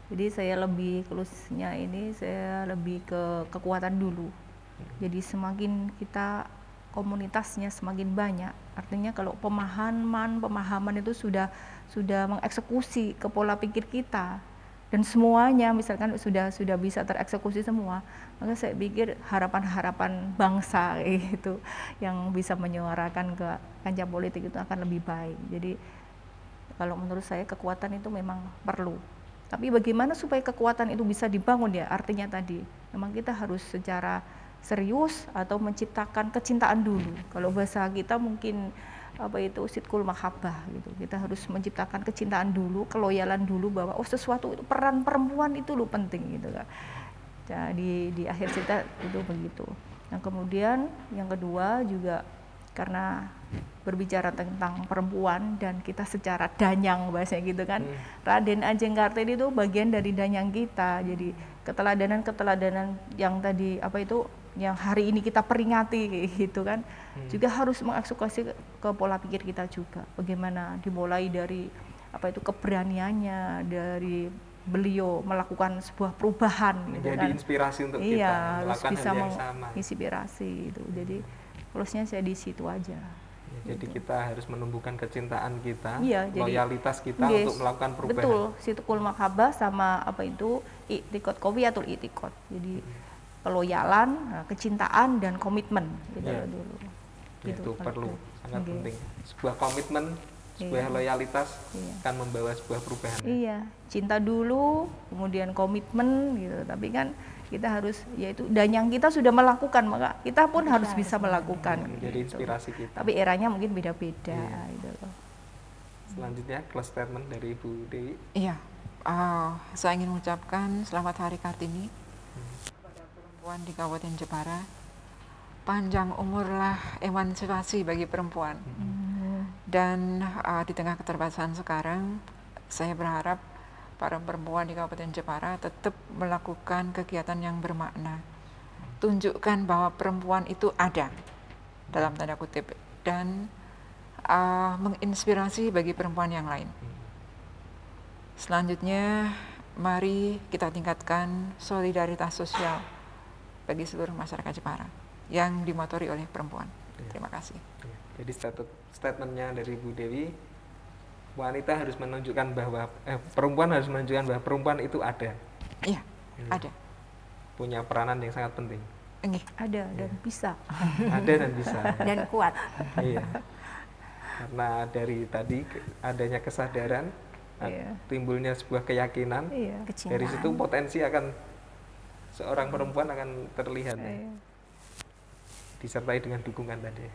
Jadi saya lebih close-nya ini saya lebih ke kekuatan dulu. Jadi semakin kita komunitasnya semakin banyak, artinya kalau pemahaman itu sudah mengeksekusi ke pola pikir kita dan semuanya misalkan sudah bisa tereksekusi semua, maka saya pikir harapan-harapan bangsa itu yang bisa menyuarakan ke kancah politik itu akan lebih baik. Jadi kalau menurut saya kekuatan itu memang perlu. Tapi bagaimana supaya kekuatan itu bisa dibangun ya? Artinya tadi memang kita harus secara serius atau menciptakan kecintaan dulu. Kalau bahasa kita mungkin sidqul mahabbah gitu. Kita harus menciptakan kecintaan dulu, keloyalan dulu bahwa sesuatu itu peran perempuan itu loh penting gitu kan. Jadi di akhir cerita itu begitu. Yang kemudian yang kedua juga karena berbicara tentang perempuan dan kita secara danyang bahasanya gitu kan. Raden Ajeng Kartini itu bagian dari danyang kita. Jadi keteladanan yang tadi yang hari ini kita peringati gitu kan, juga harus mengeksekusi ke pola pikir kita juga. Bagaimana dimulai dari keberaniannya, dari beliau melakukan sebuah perubahan gitu menjadi kan. Inspirasi untuk kita melakukan harus bisa hal yang sama. Inspirasi itu. Jadi close-nya saya di situ aja. Jadi kita harus menumbuhkan kecintaan kita, jadi, loyalitas kita untuk melakukan perubahan. Betul, sidqul mahabbah sama i'tiqad qawiyatul i'tiqad. Jadi keloyalan, kecintaan dan komitmen gitu dulu. Itu perlu sangat penting. Sebuah komitmen, sebuah loyalitas akan membawa sebuah perubahan. Iya, cinta dulu, kemudian komitmen gitu. Tapi kan kita harus danyang kita sudah melakukan, maka kita pun harus bisa melakukan. Jadi inspirasi kita. Tapi eranya mungkin beda-beda gitu loh. Selanjutnya close statement dari Ibu Dewi. Iya, saya ingin mengucapkan selamat Hari Kartini kepada perempuan di Kabupaten Jepara. Panjang umurlah emansipasi bagi perempuan. Dan di tengah keterbatasan sekarang, saya berharap para perempuan di Kabupaten Jepara tetap melakukan kegiatan yang bermakna. Tunjukkan bahwa perempuan itu ada, dalam tanda kutip, dan menginspirasi bagi perempuan yang lain. Selanjutnya, mari kita tingkatkan solidaritas sosial bagi seluruh masyarakat Jepara yang dimotori oleh perempuan. Terima kasih. Jadi statementnya dari Bu Dewi, wanita harus menunjukkan bahwa perempuan harus menunjukkan bahwa perempuan itu ada. Iya, ada. Punya peranan yang sangat penting. Ada dan bisa. Ada dan bisa. Dan kuat. Iya. Karena dari tadi adanya kesadaran, timbulnya sebuah keyakinan, dari situ potensi akan seorang perempuan akan terlihat, disertai dengan dukungan tadi.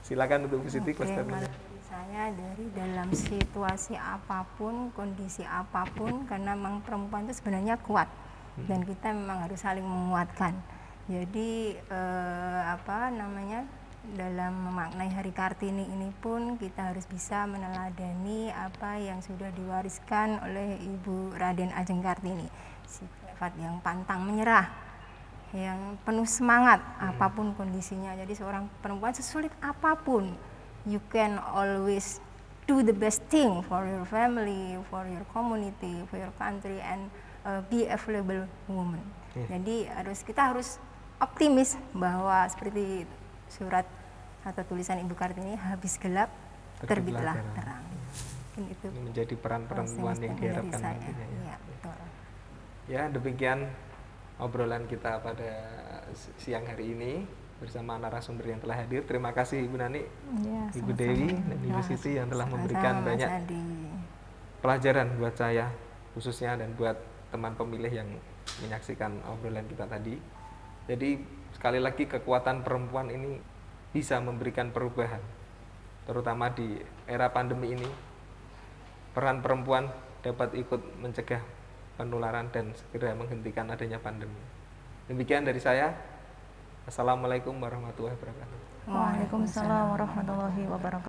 Silakan untuk Bu Siti. Saya dari dalam situasi apapun, kondisi apapun, karena memang perempuan itu sebenarnya kuat dan kita memang harus saling menguatkan. Jadi dalam memaknai Hari Kartini ini pun kita harus bisa meneladani apa yang sudah diwariskan oleh Ibu Raden Ajeng Kartini, sifat yang pantang menyerah, yang penuh semangat apapun kondisinya. Jadi seorang perempuan sesulit apapun, you can always do the best thing for your family, for your community, for your country, and be a available woman. Jadi kita harus optimis bahwa seperti surat atau tulisan Ibu Kartini, habis gelap terbitlah terang. Itu menjadi peran perempuan yang diharapkan nantinya. Ya, betul. Ya, demikian obrolan kita pada siang hari ini bersama narasumber yang telah hadir. Terima kasih Ibu Nani, Ibu Dewi, dan Ibu Siti yang telah memberikan banyak pelajaran buat saya khususnya dan buat teman pemilih yang menyaksikan obrolan kita tadi. Jadi sekali lagi kekuatan perempuan ini bisa memberikan perubahan, terutama di era pandemi ini. Peran perempuan dapat ikut mencegah penularan dan segera menghentikan adanya pandemi. Demikian dari saya. Assalamualaikum warahmatullahi wabarakatuh. Waalaikumsalam warahmatullahi wabarakatuh.